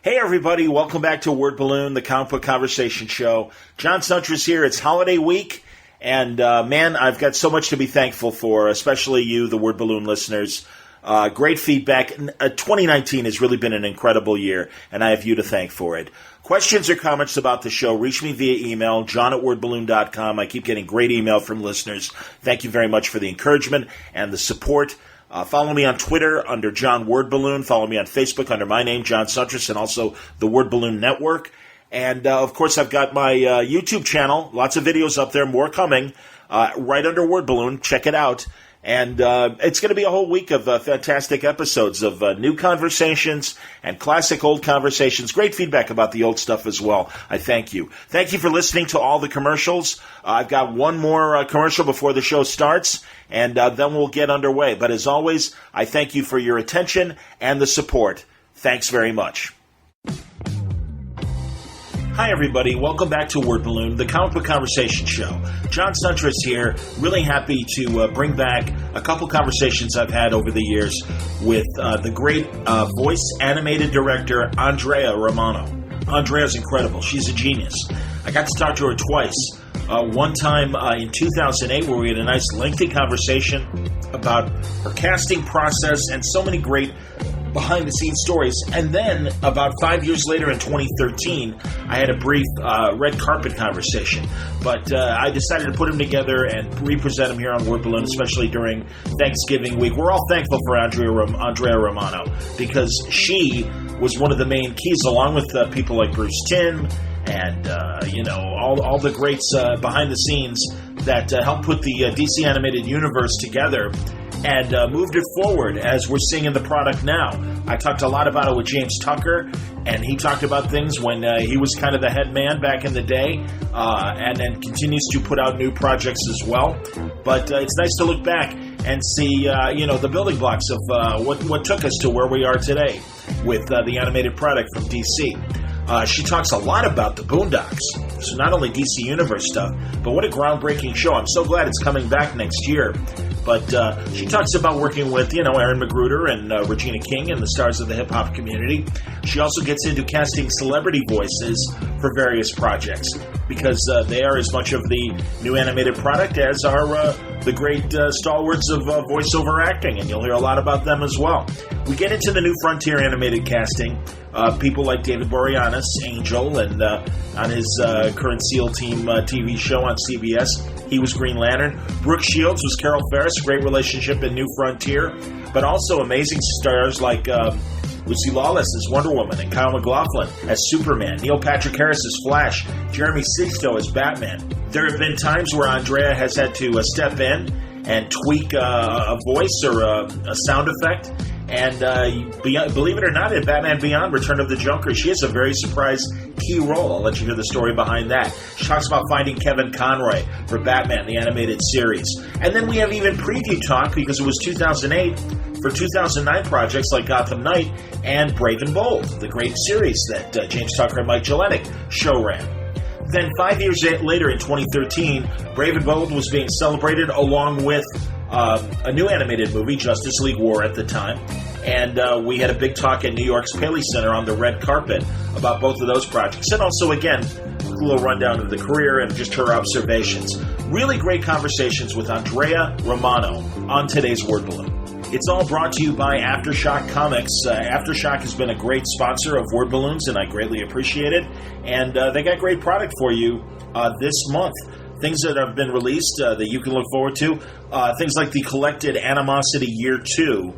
Hey everybody, welcome back to Word Balloon, the comic book conversation show. John Suntress here. It's holiday week, and man, I've got so much to be thankful for, especially you, the Word Balloon listeners. Great feedback. 2019 has really been an incredible year, and I have you to thank for it. Questions or comments about the show, reach me via email, john@wordballoon.com. I keep getting great email from listeners. Thank you very much for the encouragement and the support. Follow me on Twitter under John Word Balloon. Follow me on Facebook under my name, John Suntress, and also the Word Balloon Network. And, of course, I've got my YouTube channel. Lots of videos up there, more coming, right under Word Balloon. Check it out. And it's going to be a whole week of fantastic episodes of new conversations and classic old conversations. Great feedback about the old stuff as well. I thank you. Thank you for listening to all the commercials. I've got one more commercial before the show starts, and then we'll get underway. But as always, I thank you for your attention and the support. Thanks very much. Hi, everybody. Welcome back to Word Balloon, the comic book conversation show. John Suntress here. Really happy to bring back a couple conversations I've had over the years with the great voice animated director Andrea Romano. Andrea's incredible. She's a genius. I got to talk to her twice. One time in 2008 where we had a nice lengthy conversation about her casting process and so many great behind-the-scenes stories. And then, about 5 years later in 2013, I had a brief red carpet conversation. But I decided to put them together and represent them here on Word Balloon, especially during Thanksgiving week. We're all thankful for Andrea Romano because she was one of the main keys, along with people like Bruce Timm and, all the greats behind the scenes that helped put the DC animated universe together and moved it forward as we're seeing in the product now. I talked a lot about it with James Tucker, and he talked about things when he was kind of the head man back in the day, and then continues to put out new projects as well. But it's nice to look back and see, the building blocks of what took us to where we are today with the animated product from DC. She talks a lot about the Boondocks, so not only DC Universe stuff, but what a groundbreaking show. I'm so glad it's coming back next year. But she talks about working with, Aaron McGruder and Regina King and the stars of the hip-hop community. She also gets into casting celebrity voices for various projects because they are as much of the new animated product as are the great stalwarts of voiceover acting, and you'll hear a lot about them as well. We get into the new frontier animated casting. People like David Boreanaz, Angel, and on his current SEAL Team TV show on CBS, he was Green Lantern. Brooke Shields was Carol Ferris, great relationship in New Frontier, but also amazing stars like Lucy Lawless as Wonder Woman and Kyle McLaughlin as Superman, Neil Patrick Harris as Flash, Jeremy Sisto as Batman. There have been times where Andrea has had to step in and tweak a voice or a sound effect. And believe it or not, in Batman Beyond, Return of the Joker, she has a very surprise key role. I'll let you hear the story behind that. She talks about finding Kevin Conroy for Batman, the animated series. And then we have even preview talk, because it was 2008, for 2009 projects like Gotham Knight and Brave and Bold, the great series that James Tucker and Mike Jelenic show ran. Then 5 years later, in 2013, Brave and Bold was being celebrated along with a new animated movie, Justice League War at the time, and we had a big talk at New York's Paley Center on the red carpet about both of those projects, and also, again, a little rundown of the career and just her observations. Really great conversations with Andrea Romano on today's Word Balloon. It's all brought to you by Aftershock Comics. Aftershock has been a great sponsor of Word Balloons, and I greatly appreciate it, and they got great product for you this month. Things that have been released that you can look forward to. Things like the Collected Animosity Year 2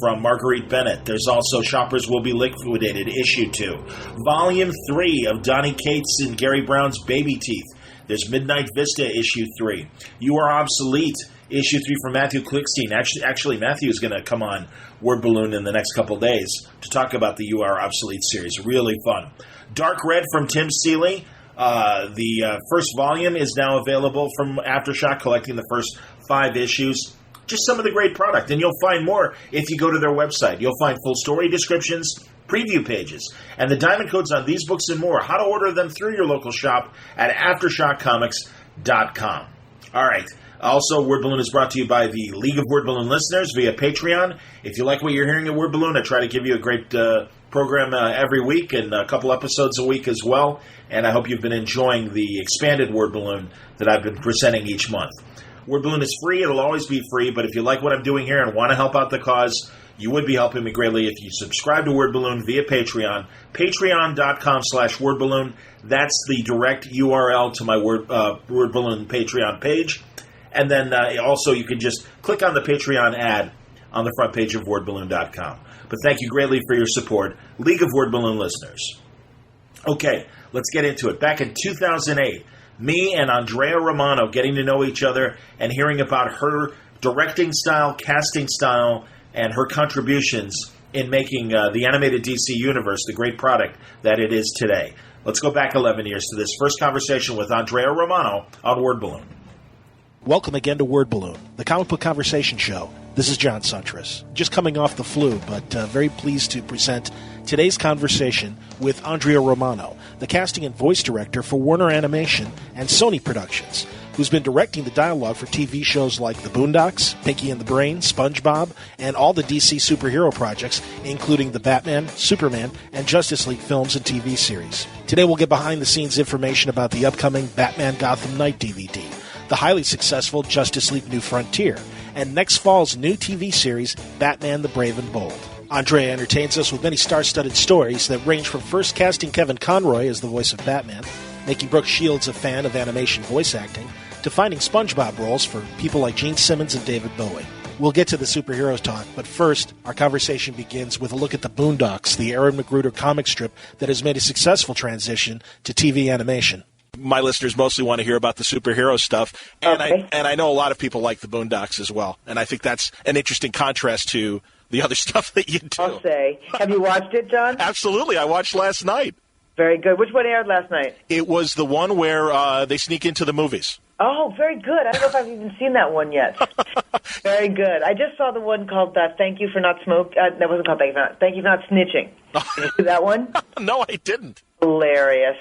from Marguerite Bennett. There's also Shoppers Will Be Liquidated, Issue 2. Volume 3 of Donny Cates and Gary Brown's Baby Teeth. There's Midnight Vista, Issue 3. You Are Obsolete, Issue 3 from Matthew Klickstein. Actually, Matthew is going to come on Word Balloon in the next couple days to talk about the You Are Obsolete series. Really fun. Dark Red from Tim Seeley. The first volume is now available from Aftershock, collecting the first 5 issues. Just some of the great product, and you'll find more if you go to their website. You'll find full story descriptions, preview pages, and the diamond codes on these books and more. How to order them through your local shop at AftershockComics.com. All right. Also, Word Balloon is brought to you by the League of Word Balloon listeners via Patreon. If you like what you're hearing at Word Balloon, I try to give you a great program every week and a couple episodes a week as well. And I hope you've been enjoying the expanded Word Balloon that I've been presenting each month. Word Balloon is free. It'll always be free. But if you like what I'm doing here and want to help out the cause, you would be helping me greatly if you subscribe to Word Balloon via Patreon. Patreon.com/wordballoon. That's the direct URL to my Word Balloon Patreon page. And then also you can just click on the Patreon ad on the front page of wordballoon.com. But thank you greatly for your support, League of Word Balloon listeners. Okay, let's get into it. Back in 2008, me and Andrea Romano getting to know each other and hearing about her directing style, casting style, and her contributions in making the animated DC universe the great product that it is today. Let's go back 11 years to this first conversation with Andrea Romano on Word Balloon. Welcome again to Word Balloon, the comic book conversation show. This is John Suntress, just coming off the flu, but very pleased to present today's conversation with Andrea Romano, the casting and voice director for Warner Animation and Sony Productions, who's been directing the dialogue for TV shows like The Boondocks, Pinky and the Brain, SpongeBob, and all the DC superhero projects, including the Batman, Superman, and Justice League films and TV series. Today we'll get behind-the-scenes information about the upcoming Batman Gotham Knight DVD, the highly successful Justice League New Frontier, and next fall's new TV series, Batman the Brave and Bold. Andrea entertains us with many star-studded stories that range from first casting Kevin Conroy as the voice of Batman, making Brooke Shields a fan of animation voice acting, to finding SpongeBob roles for people like Gene Simmons and David Bowie. We'll get to the superheroes talk, but first, our conversation begins with a look at the Boondocks, the Aaron McGruder comic strip that has made a successful transition to TV animation. My listeners mostly want to hear about the superhero stuff, and okay. I know a lot of people like the Boondocks as well, and I think that's an interesting contrast to the other stuff that you do. I'll say. Have you watched it, John? Absolutely. I watched last night. Very good. Which one aired last night? It was the one where they sneak into the movies. Oh, very good. I don't know if I've even seen that one yet. Very good. I just saw the one called Thank You for Not Smoke. That wasn't called Thank You for Not Snitching. Did you see that one? No, I didn't. Hilarious.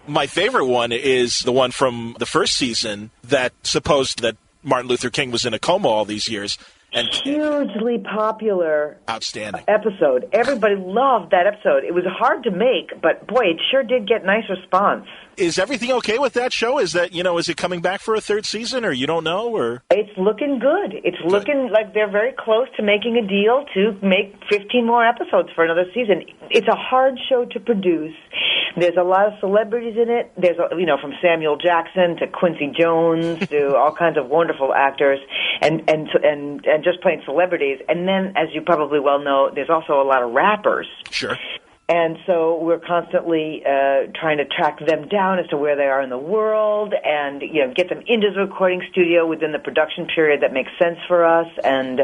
My favorite one is the one from the first season that supposed that Martin Luther King was in a coma all these years. And hugely popular. Outstanding. Episode. Everybody loved that episode. It was hard to make, but boy, it sure did get nice response. Is everything okay with that show? Is that, is it coming back for a third season, or you don't know? Or it's looking good. It's looking like they're very close to making a deal to make 15 more episodes for another season. It's a hard show to produce. There's a lot of celebrities in it. There's, from Samuel Jackson to Quincy Jones to all kinds of wonderful actors, and just plain celebrities. And then, as you probably well know, there's also a lot of rappers. Sure. And so we're constantly trying to track them down as to where they are in the world, and get them into the recording studio within the production period that makes sense for us. And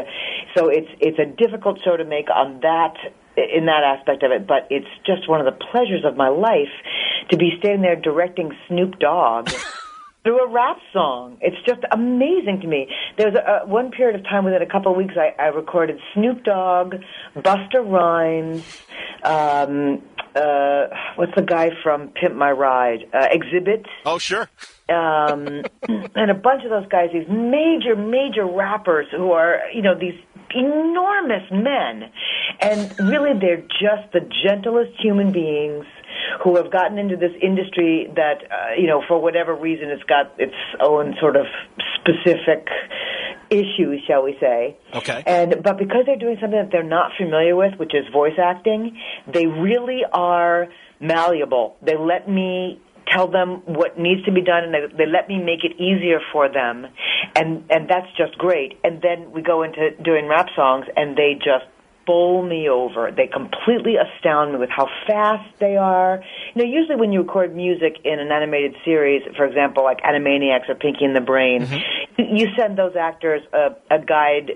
so it's a difficult show to make in that aspect of it, but it's just one of the pleasures of my life to be standing there directing Snoop Dogg through a rap song. It's just amazing to me. There was one period of time within a couple of weeks I recorded Snoop Dogg, Busta Rhymes, what's the guy from Pimp My Ride? Exhibit. Oh, sure. And a bunch of those guys, these major, major rappers who are, these enormous men. And really they're just the gentlest human beings who have gotten into this industry that, for whatever reason, it's got its own sort of specific issues, shall we say. Okay. But because they're doing something that they're not familiar with, which is voice acting, they really are malleable. They let me tell them what needs to be done, and they let me make it easier for them, and that's just great. And then we go into doing rap songs, and they just bowl me over. They completely astound me with how fast they are. Usually when you record music in an animated series, for example, like Animaniacs or Pinky and the Brain, you send those actors a guide,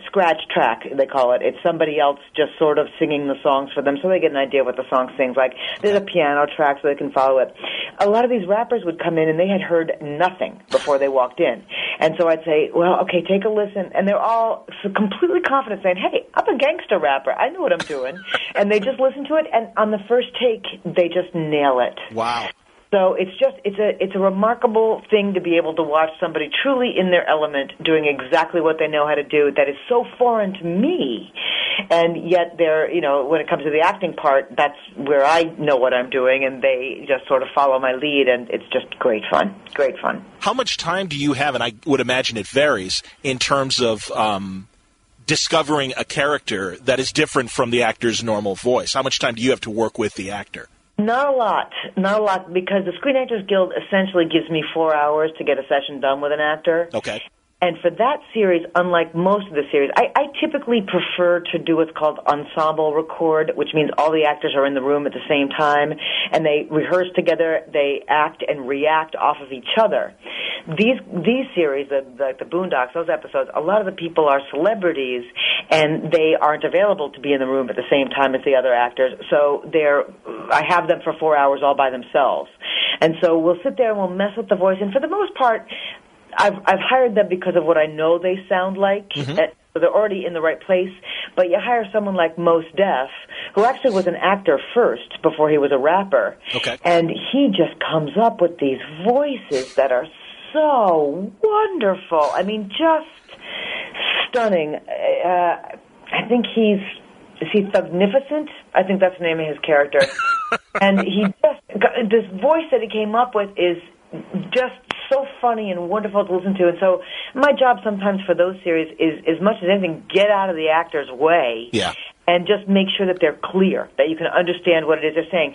scratch track, they call it. It's somebody else just sort of singing the songs for them so they get an idea what the song sings like. There's a piano track so they can follow it. A lot of these rappers would come in and they had heard nothing before they walked in. And so I'd say, well, okay, take a listen. And they're all completely confident saying, hey, I'm a gangster rapper. I know what I'm doing. And they just listen to it, and on the first take, they just nail it. Wow. So it's a remarkable thing to be able to watch somebody truly in their element doing exactly what they know how to do that is so foreign to me. And yet they're, when it comes to the acting part, that's where I know what I'm doing, and they just sort of follow my lead, and it's just great fun. Great fun. How much time do you have, and I would imagine it varies, in terms of discovering a character that is different from the actor's normal voice? How much time do you have to work with the actor? Not a lot, because the Screen Actors Guild essentially gives me 4 hours to get a session done with an actor. Okay. And for that series, unlike most of the series, I typically prefer to do what's called ensemble record, which means all the actors are in the room at the same time, and they rehearse together, they act and react off of each other. These series, the Boondocks, those episodes, a lot of the people are celebrities, and they aren't available to be in the room at the same time as the other actors, so I have them for 4 hours all by themselves. And so we'll sit there and we'll mess with the voice, and for the most part, I've hired them because of what I know they sound like. Mm-hmm. So they're already in the right place. But you hire someone like Mos Def, who actually was an actor first before he was a rapper. Okay. And he just comes up with these voices that are so wonderful. I mean, just stunning. I think is he Thugnificent? I think that's the name of his character. And this voice that he came up with is just so funny and wonderful to listen to. And so my job sometimes for those series is, as much as anything, get out of the actor's way. Yeah. And just make sure that they're clear, that you can understand what it is they're saying.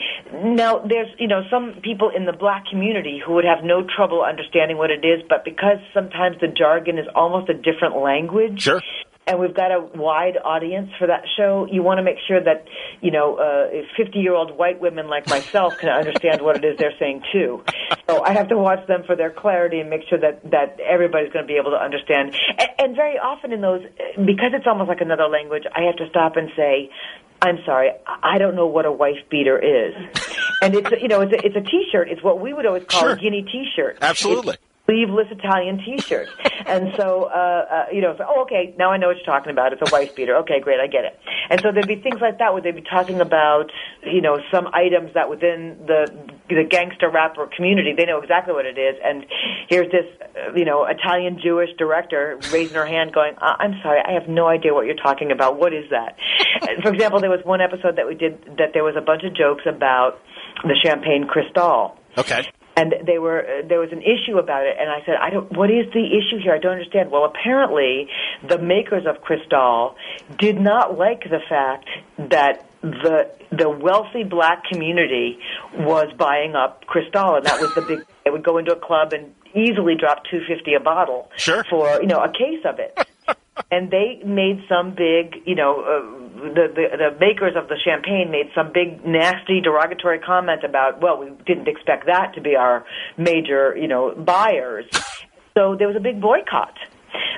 Now, there's, some people in the black community who would have no trouble understanding what it is, but because sometimes the jargon is almost a different language. Sure. And we've got a wide audience for that show. You want to make sure that, 50-year-old white women like myself can understand what it is they're saying, too. So I have to watch them for their clarity and make sure that everybody's going to be able to understand. And very often in those, because it's almost like another language, I have to stop and say, I'm sorry, I don't know what a wife beater is. And it's a T-shirt. It's what we would always call a guinea T-shirt. Absolutely. Sleeveless Italian T-shirt. And so, okay, now I know what you're talking about. It's a wife beater. Okay, great, I get it. And so there'd be things like that where they'd be talking about, some items that within the gangster rapper community, they know exactly what it is. And here's this, Italian Jewish director raising her hand going, I'm sorry, I have no idea what you're talking about. What is that? For example, there was one episode that we did that there was a bunch of jokes about the Champagne Cristal. Okay. And there was an issue about it, and I said, what is the issue here? I don't understand. Well, apparently, the makers of Cristal did not like the fact that the wealthy black community was buying up Cristal, and that was the big. They would go into a club and easily drop $2.50 a bottle for a case of it. And they made some big, the makers of the champagne made some big, nasty, derogatory comment about, well, we didn't expect that to be our major, buyers. So there was a big boycott.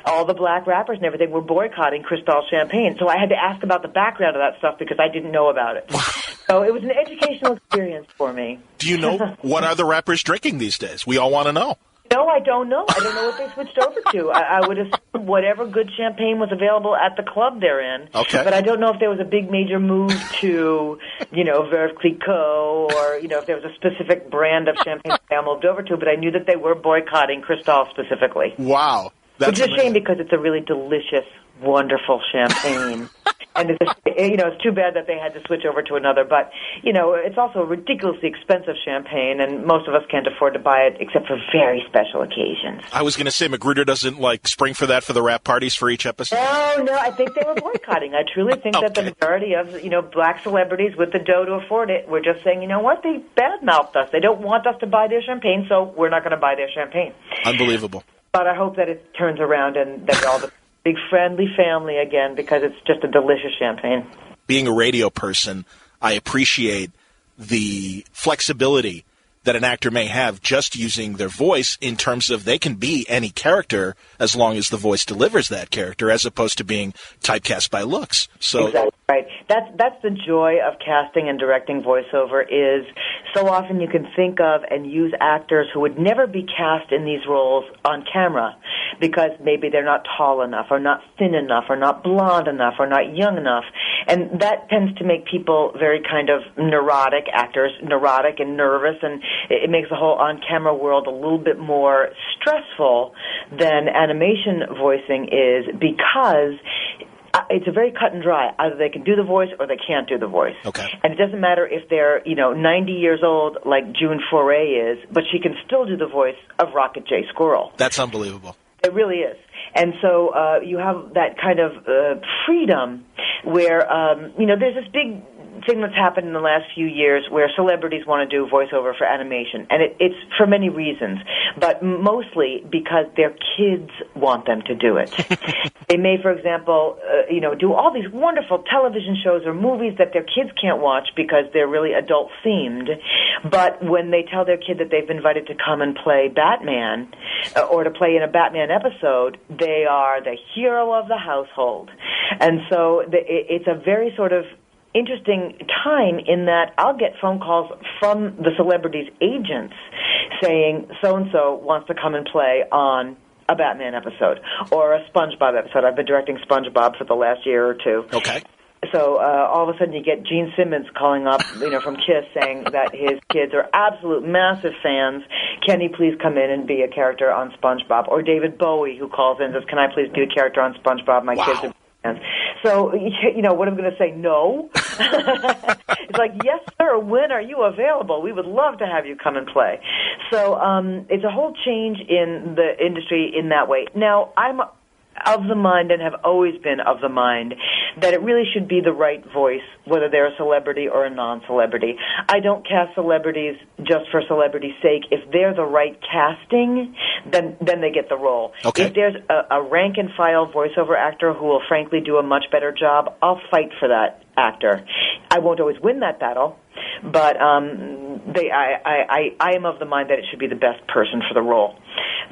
All the black rappers and everything were boycotting Cristal champagne. So I had to ask about the background of that stuff because I didn't know about it. So it was an educational experience for me. Do you know what are the rappers drinking these days? We all want to know. No, I don't know. I don't know what they switched over to. I would assume whatever good champagne was available at the club they're in. Okay. But I don't know if there was a big major move to, Veuve Clicquot or, if there was a specific brand of champagne they all moved over to. But I knew that they were boycotting Cristal specifically. Wow. Which is a shame because it's a really delicious, wonderful champagne. And it's too bad that they had to switch over to another. But, it's also a ridiculously expensive champagne, and most of us can't afford to buy it except for very special occasions. I was going to say, Magruder doesn't, spring for that for the rap parties for each episode? No, I think they were boycotting. I truly think that the majority of, black celebrities with the dough to afford it were just saying, you know what, they badmouthed us. They don't want us to buy their champagne, so we're not going to buy their champagne. Unbelievable. But I hope that it turns around and that we're all the big friendly family again because it's just a delicious champagne. Being a radio person, I appreciate the flexibility that an actor may have just using their voice in terms of they can be any character as long as the voice delivers that character as opposed to being typecast by looks. So exactly right. That's the joy of casting and directing voiceover, is so often you can think of and use actors who would never be cast in these roles on camera because maybe they're not tall enough or not thin enough or not blonde enough or not young enough. And that tends to make people very kind of neurotic, actors neurotic and nervous, and it makes the whole on-camera world a little bit more stressful than animation voicing is, because it's a very cut and dry. Either they can do the voice or they can't do the voice. Okay. And it doesn't matter if they're, 90 years old like June Foray is, but she can still do the voice of Rocket J. Squirrel. That's unbelievable. It really is. And so you have that kind of freedom where, there's this big thing that's happened in the last few years where celebrities want to do voiceover for animation. And it's for many reasons, but mostly because their kids want them to do it. They may, for example, do all these wonderful television shows or movies that their kids can't watch because they're really adult-themed. But when they tell their kid that they've been invited to come and play Batman or to play in a Batman episode, they are the hero of the household. And so it's a very sort of interesting time in that I'll get phone calls from the celebrities' agents saying so-and-so wants to come and play on a Batman episode or a SpongeBob episode. I've been directing SpongeBob for the last year or two. Okay. So all of a sudden you get Gene Simmons calling up, from KISS saying that his kids are absolute massive fans. Can he please come in and be a character on SpongeBob? Or David Bowie, who calls in and says, can I please be a character on SpongeBob? My kids are fans. So, what I'm going to say, no? It's like, yes, sir, when are you available? We would love to have you come and play. So it's a whole change in the industry in that way. Now, I'm of the mind and have always been of the mind that it really should be the right voice, whether they're a celebrity or a non-celebrity. I don't cast celebrities just for celebrity's sake. If they're the right casting, then they get the role. Okay. If there's a rank-and-file voiceover actor who will frankly do a much better job, I'll fight for that actor. I won't always win that battle, but I am of the mind that it should be the best person for the role.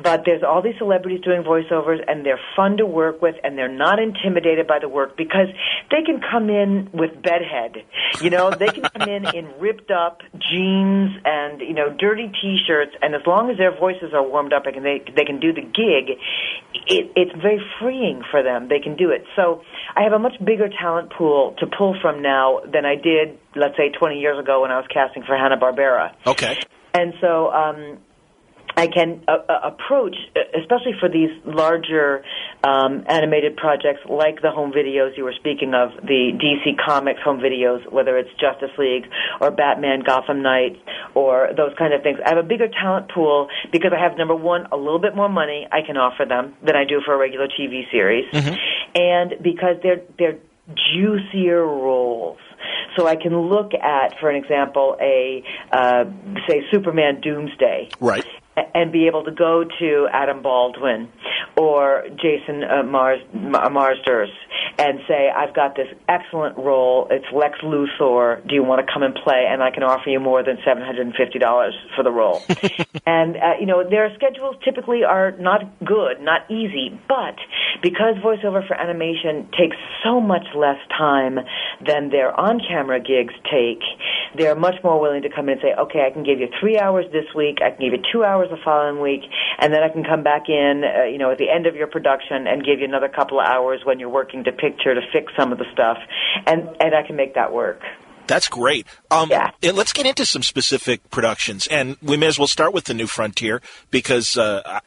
But there's all these celebrities doing voiceovers, and they're fun to work with, and they're not intimidated by the work because they can come in with bedhead. They can come in ripped-up jeans and, dirty T-shirts, and as long as their voices are warmed up and they can do the gig, it's very freeing for them. They can do it. So I have a much bigger talent pool to pull from now than I did, let's say, 20 years ago when I was casting for Hanna-Barbera. Okay. And so I can approach, especially for these larger animated projects like the home videos you were speaking of, the DC Comics home videos, whether it's Justice League or Batman, Gotham Knight, or those kind of things. I have a bigger talent pool because I have, number one, a little bit more money I can offer them than I do for a regular TV series, and because they're juicier roles. So I can look at, for an example, say Superman Doomsday. Right. And be able to go to Adam Baldwin or Jason Marsders and say, I've got this excellent role. It's Lex Luthor. Do you want to come and play? And I can offer you more than $750 for the role. And, their schedules typically are not good, not easy, but because voiceover for animation takes so much less time than their on-camera gigs take, they're much more willing to come in and say, okay, I can give you 3 hours this week, I can give you 2 hours the following week, and then I can come back in, at the end of your production and give you another couple of hours when you're working to picture to fix some of the stuff, and I can make that work. That's great. Yeah. Let's get into some specific productions, and we may as well start with The New Frontier because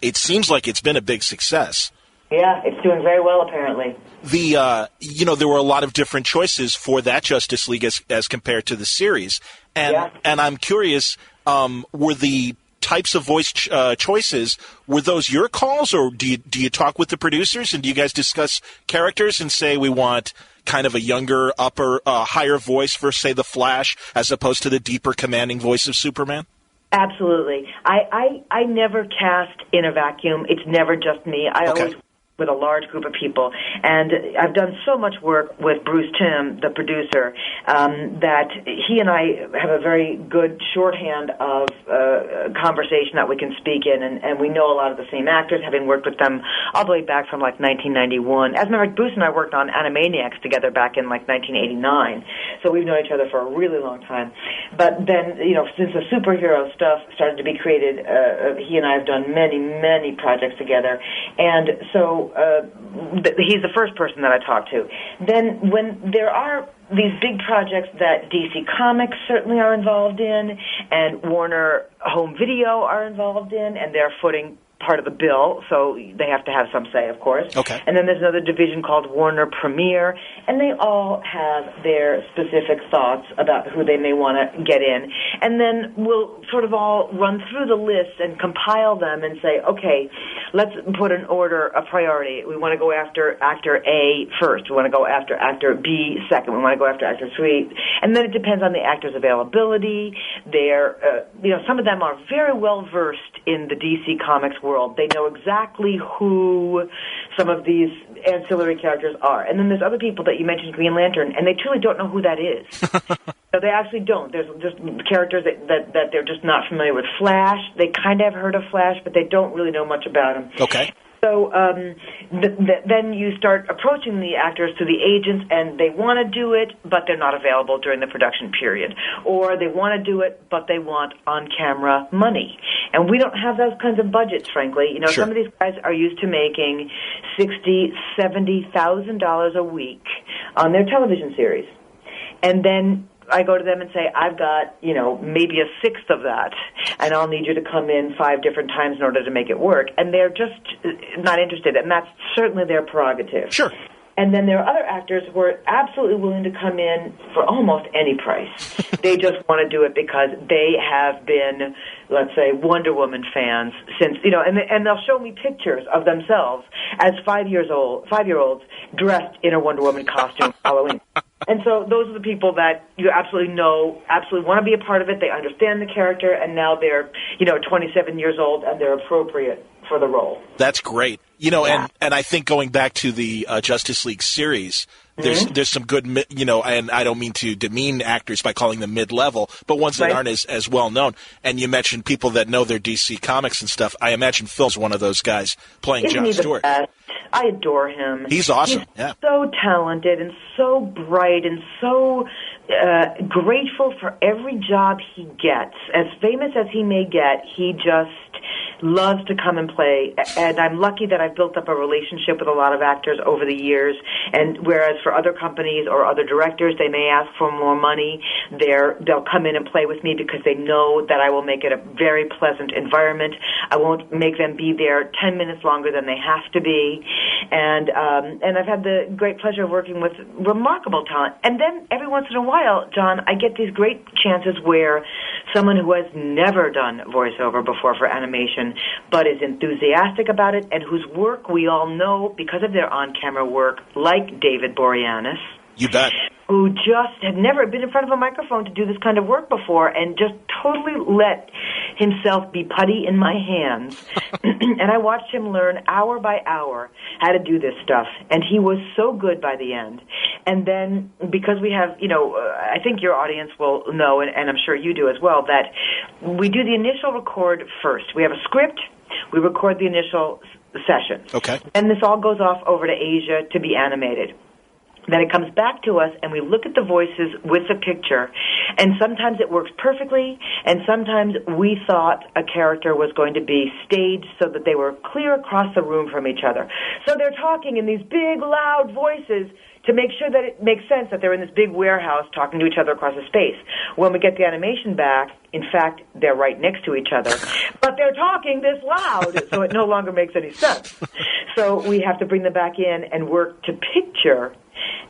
it seems like it's been a big success. Yeah, it's doing very well, apparently. There were a lot of different choices for that Justice League as compared to the series, and I'm curious, were the types of voice choices, were those your calls, or do you talk with the producers and do you guys discuss characters and say we want kind of a younger, higher voice for, say, the Flash, as opposed to the deeper, commanding voice of Superman? Absolutely. I never cast in a vacuum. It's never just me. I always with a large group of people. And I've done so much work with Bruce Timm, the producer, that he and I have a very good shorthand of conversation that we can speak in, and we know a lot of the same actors, having worked with them all the way back from like 1991. As a matter of fact, Bruce and I worked on Animaniacs together back in like 1989, so we've known each other for a really long time. But then, since the superhero stuff started to be created, he and I have done many, many projects together, and so he's the first person that I talk to. Then when there are these big projects that DC Comics certainly are involved in, and Warner Home Video are involved in, and they're footing part of the bill, so they have to have some say, of course. Okay. And then there's another division called Warner Premiere, and they all have their specific thoughts about who they may want to get in. And then we'll sort of all run through the list and compile them and say, okay, let's put an order, a priority. We want to go after actor A first. We want to go after actor B second. We want to go after actor C. And then it depends on the actor's availability. Some of them are very well versed in the DC Comics world. They know exactly who some of these ancillary characters are. And then there's other people that you mentioned, Green Lantern, and they truly don't know who that is. So they actually don't. There's just characters that they're just not familiar with. Flash, they kind of have heard of Flash, but they don't really know much about him. Okay. So then you start approaching the actors through the agents, and they want to do it, but they're not available during the production period. Or they want to do it, but they want on-camera money. And we don't have those kinds of budgets, frankly. Sure. Some of these guys are used to making $60,000, $70,000 a week on their television series. And then I go to them and say, I've got, maybe a sixth of that, and I'll need you to come in 5 different times in order to make it work. And they're just not interested, and that's certainly their prerogative. Sure. And then there are other actors who are absolutely willing to come in for almost any price. They just want to do it because they have been, let's say, Wonder Woman fans since, and they'll show me pictures of themselves as 5-year-olds dressed in a Wonder Woman costume for Halloween. And so those are the people that you absolutely want to be a part of it. They understand the character, and now they're, 27 years old, and they're appropriate for the role. That's great. And I think going back to the Justice League series, there's some good, and I don't mean to demean actors by calling them mid-level, but ones that aren't as well known. And you mentioned people that know their DC Comics and stuff. I imagine Phil's one of those guys playing John Stewart. Best? I adore him. He's awesome. He's so talented and so bright and so grateful for every job he gets. As famous as he may get, he just loves to come and play, and I'm lucky that I've built up a relationship with a lot of actors over the years, and whereas for other companies or other directors, they may ask for more money, they'll come in and play with me because they know that I will make it a very pleasant environment. I won't make them be there 10 minutes longer than they have to be, and I've had the great pleasure of working with remarkable talent. And then every once in a while, John, I get these great chances where someone who has never done voiceover before for animation but is enthusiastic about it and whose work we all know because of their on-camera work, like David Boreanaz. You bet. Who just had never been in front of a microphone to do this kind of work before and just totally let himself be putty in my hands. And I watched him learn hour by hour how to do this stuff. And he was so good by the end. And then because we have, I think your audience will know, and I'm sure you do as well, that we do the initial record first. We have a script. We record the initial session. Okay. And this all goes off over to Asia to be animated. Then it comes back to us, and we look at the voices with the picture, and sometimes it works perfectly, and sometimes we thought a character was going to be staged so that they were clear across the room from each other. So they're talking in these big, loud voices to make sure that it makes sense that they're in this big warehouse talking to each other across a space. When we get the animation back, in fact, they're right next to each other, but they're talking this loud, so it no longer makes any sense. So we have to bring them back in and work to picture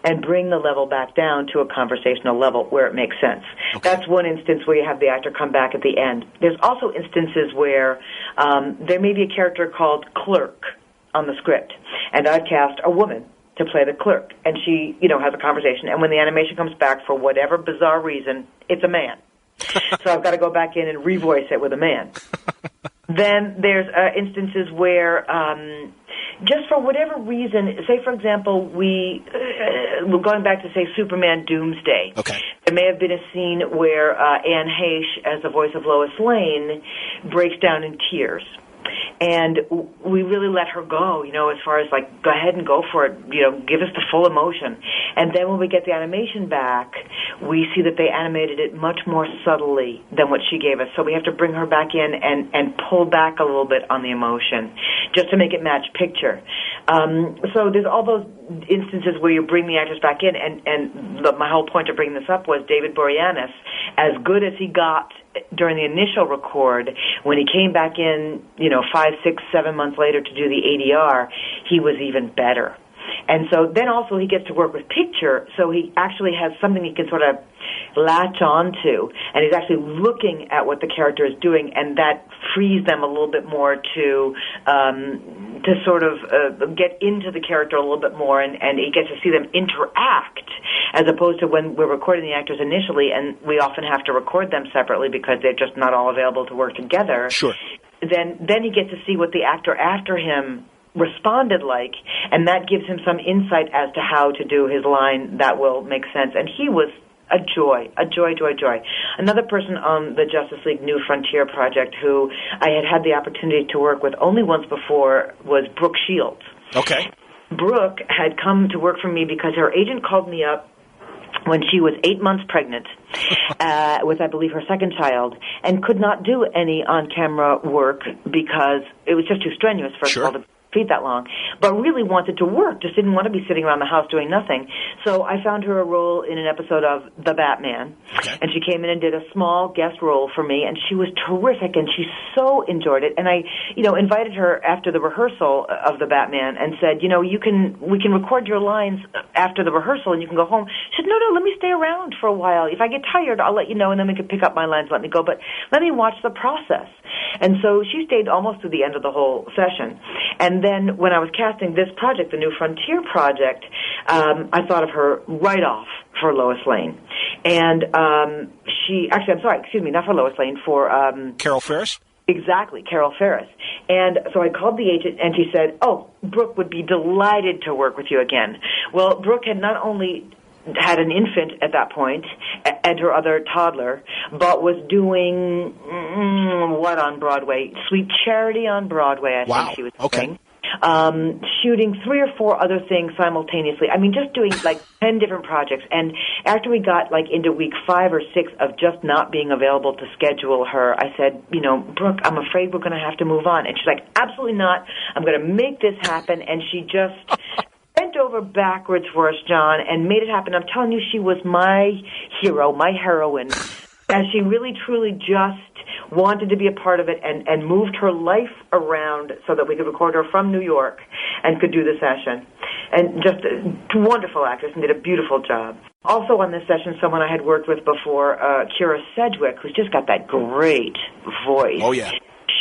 and bring the level back down to a conversational level where it makes sense. Okay. That's one instance where you have the actor come back at the end. There's also instances where there may be a character called Clerk on the script, and I've cast a woman to play the clerk, and she, has a conversation, and when the animation comes back, for whatever bizarre reason, it's a man. So I've got to go back in and revoice it with a man. Then there's instances where just for whatever reason, say, for example, we're going back to, say, Superman Doomsday. Okay. There may have been a scene where Anne Heche, as the voice of Lois Lane, breaks down in tears. And we really let her go, as far as, like, go ahead and go for it, give us the full emotion. And then when we get the animation back, we see that they animated it much more subtly than what she gave us. So we have to bring her back in and pull back a little bit on the emotion, just to make it match picture. So there's all those instances where you bring the actors back in, and my whole point of bringing this up was David Boreanaz, as good as he got during the initial record, when he came back in, 5, 6, 7 months later to do the ADR, he was even better. And so then also he gets to work with picture, so he actually has something he can sort of latch on to, and he's actually looking at what the character is doing, and that frees them a little bit more to sort of get into the character a little bit more, and he gets to see them interact, as opposed to when we're recording the actors initially, and we often have to record them separately because they're just not all available to work together. Sure. Then he gets to see what the actor after him responded like, and that gives him some insight as to how to do his line that will make sense. And he was a joy. Another person on the Justice League New Frontier project who I had the opportunity to work with only once before was Brooke Shields. Okay. Brooke had come to work for me because her agent called me up when she was 8 months pregnant with, I believe, her second child, and could not do any on-camera work because it was just too strenuous, first of all, to feed that long, but really wanted to work, just didn't want to be sitting around the house doing nothing. So I found her a role in an episode of The Batman, and she came in and did a small guest role for me, and she was terrific, and she so enjoyed it. And I, invited her after the rehearsal of The Batman and said, we can record your lines after the rehearsal, and you can go home. She said, no, let me stay around for a while. If I get tired, I'll let you know, and then we can pick up my lines, let me go, but let me watch the process. And so she stayed almost to the end of the whole session. And then when I was casting this project, the New Frontier project, I thought of her right off for Lois Lane. And not for Lois Lane, for Carol Ferris? Exactly, Carol Ferris. And so I called the agent, and she said, Brooke would be delighted to work with you again. Well, Brooke had not only had an infant at that point and her other toddler, but was doing what on Broadway? Sweet Charity on Broadway, I think she was doing. Shooting 3 or 4 other things simultaneously. I mean, just doing like 10 different projects. And after we got like into week 5 or 6 of just not being available to schedule her, I said, Brooke, I'm afraid we're going to have to move on. And she's like, absolutely not. I'm going to make this happen. And she just bent over backwards for us, John, and made it happen. I'm telling you, she was my hero, my heroine. And she really, truly just wanted to be a part of it and moved her life around so that we could record her from New York and could do the session. And just a wonderful actress and did a beautiful job. Also on this session, someone I had worked with before, Kyra Sedgwick, who's just got that great voice. Oh, yeah.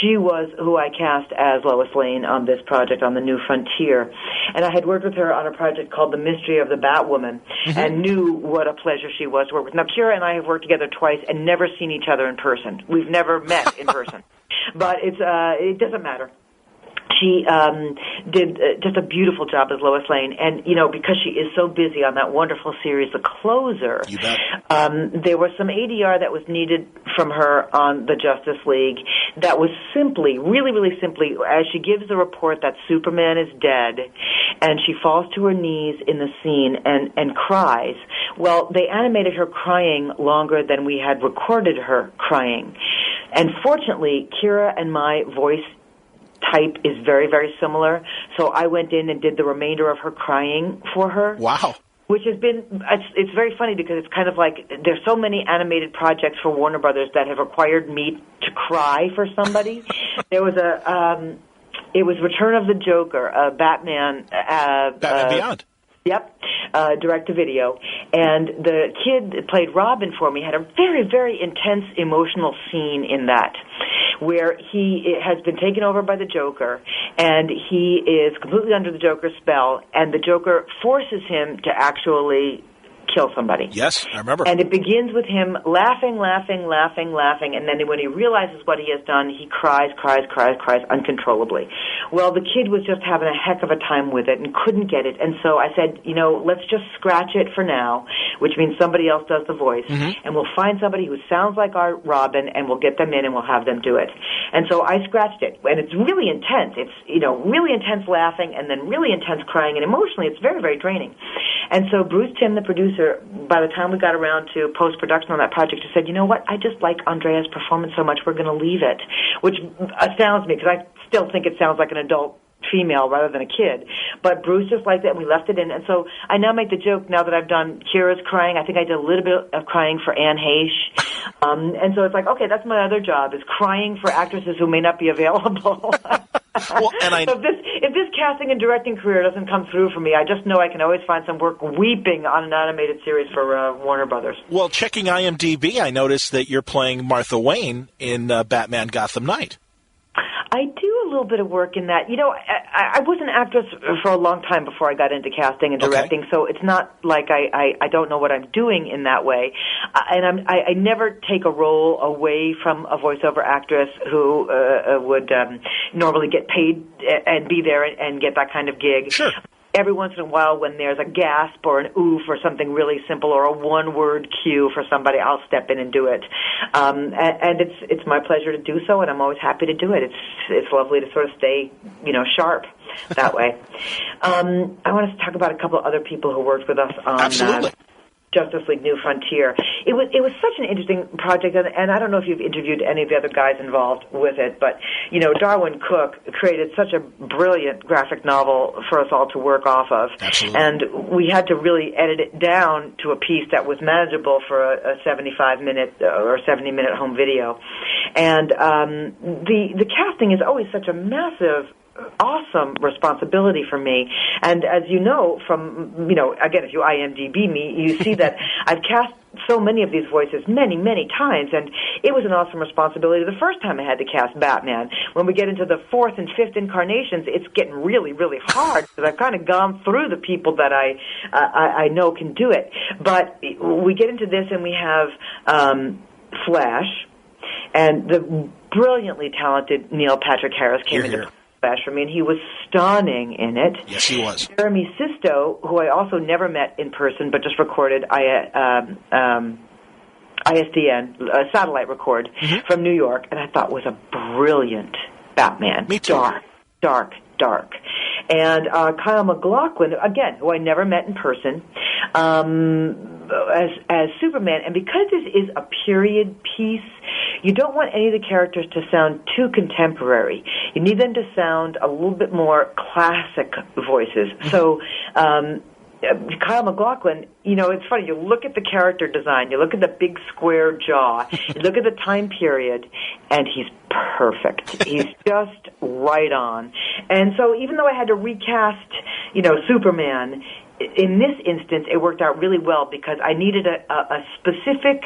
She was who I cast as Lois Lane on this project, on the New Frontier. And I had worked with her on a project called The Mystery of the Batwoman, and knew what a pleasure she was to work with. Now, Kyra and I have worked together twice and never seen each other in person. We've never met in person. But it doesn't matter. She did just a beautiful job as Lois Lane. And, because she is so busy on that wonderful series, The Closer, you bet. There was some ADR that was needed from her on the Justice League that was simply, really, really simply, as she gives the report that Superman is dead, and she falls to her knees in the scene and cries. Well, they animated her crying longer than we had recorded her crying. And fortunately, Kyra and my voice type is very, very similar. So I went in and did the remainder of her crying for her. Wow. Which has been, it's very funny because it's kind of like there's so many animated projects for Warner Brothers that have required me to cry for somebody. There was it was Return of the Joker, Batman. Batman Beyond. Yep, direct-to-video. And the kid that played Robin for me had a very, very intense emotional scene in that, where he has been taken over by the Joker, and he is completely under the Joker's spell, and the Joker forces him to actually kill somebody. Yes, I remember. And it begins with him laughing, and then when he realizes what he has done, he cries uncontrollably. Well, the kid was just having a heck of a time with it and couldn't get it, and so I said, let's just scratch it for now, which means somebody else does the voice, and we'll find somebody who sounds like our Robin, and we'll get them in and we'll have them do it. And so I scratched it, and it's really intense. It's, really intense laughing and then really intense crying, and emotionally it's very, very draining. And so Bruce Timm, the producer, by the time we got around to post-production on that project, he said, you know what, I just like Andrea's performance so much, we're going to leave it, which astounds me because I still think it sounds like an adult female rather than a kid. But Bruce just liked it, and we left it in. And so I now make the joke, now that I've done Kyra's crying, I think I did a little bit of crying for Anne Heche. And so it's like, okay, that's my other job, is crying for actresses who may not be available. Well, and so if this casting and directing career doesn't come through for me, I just know I can always find some work weeping on an animated series for Warner Brothers. Well, checking IMDb, I noticed that you're playing Martha Wayne in Batman Gotham Knight. I do a little bit of work in that. I was an actress for a long time before I got into casting and directing, so it's not like I don't know what I'm doing in that way. And I never take a role away from a voiceover actress who would normally get paid and be there and get that kind of gig. Sure. Every once in a while, when there's a gasp or an oof or something really simple or a one-word cue for somebody, I'll step in and do it. And it's my pleasure to do so, and I'm always happy to do it. It's lovely to sort of stay, sharp that way. I want to talk about a couple of other people who worked with us on Absolutely. Justice League New Frontier. It was such an interesting project, and I don't know if you've interviewed any of the other guys involved with it, but, Darwin Cook created such a brilliant graphic novel for us all to work off of. Absolutely. And we had to really edit it down to a piece that was manageable for a 75-minute or 70-minute home video. And the casting is always such a massive, awesome responsibility for me. And as you know from, again, if you IMDb me, you see that I've cast so many of these voices many, many times, and it was an awesome responsibility the first time I had to cast Batman. When we get into the fourth and fifth incarnations, it's getting really, really hard because I've kind of gone through the people that I know can do it. But we get into this, and we have Flash, and the brilliantly talented Neil Patrick Harris came into Flash for me, and he was stunning in it. Yes, he was. Jeremy Sisto, who I also never met in person, but just recorded ISDN, a satellite record from New York, and I thought was a brilliant Batman. Me too. Dark. And Kyle McLaughlin, again, who I never met in person, as Superman. And because this is a period piece, you don't want any of the characters to sound too contemporary. You need them to sound a little bit more classic voices. So Kyle McLaughlin, it's funny. You look at the character design, you look at the big square jaw, you look at the time period, and he's perfect. He's just right on. And so even though I had to recast, Superman, in this instance, it worked out really well because I needed a specific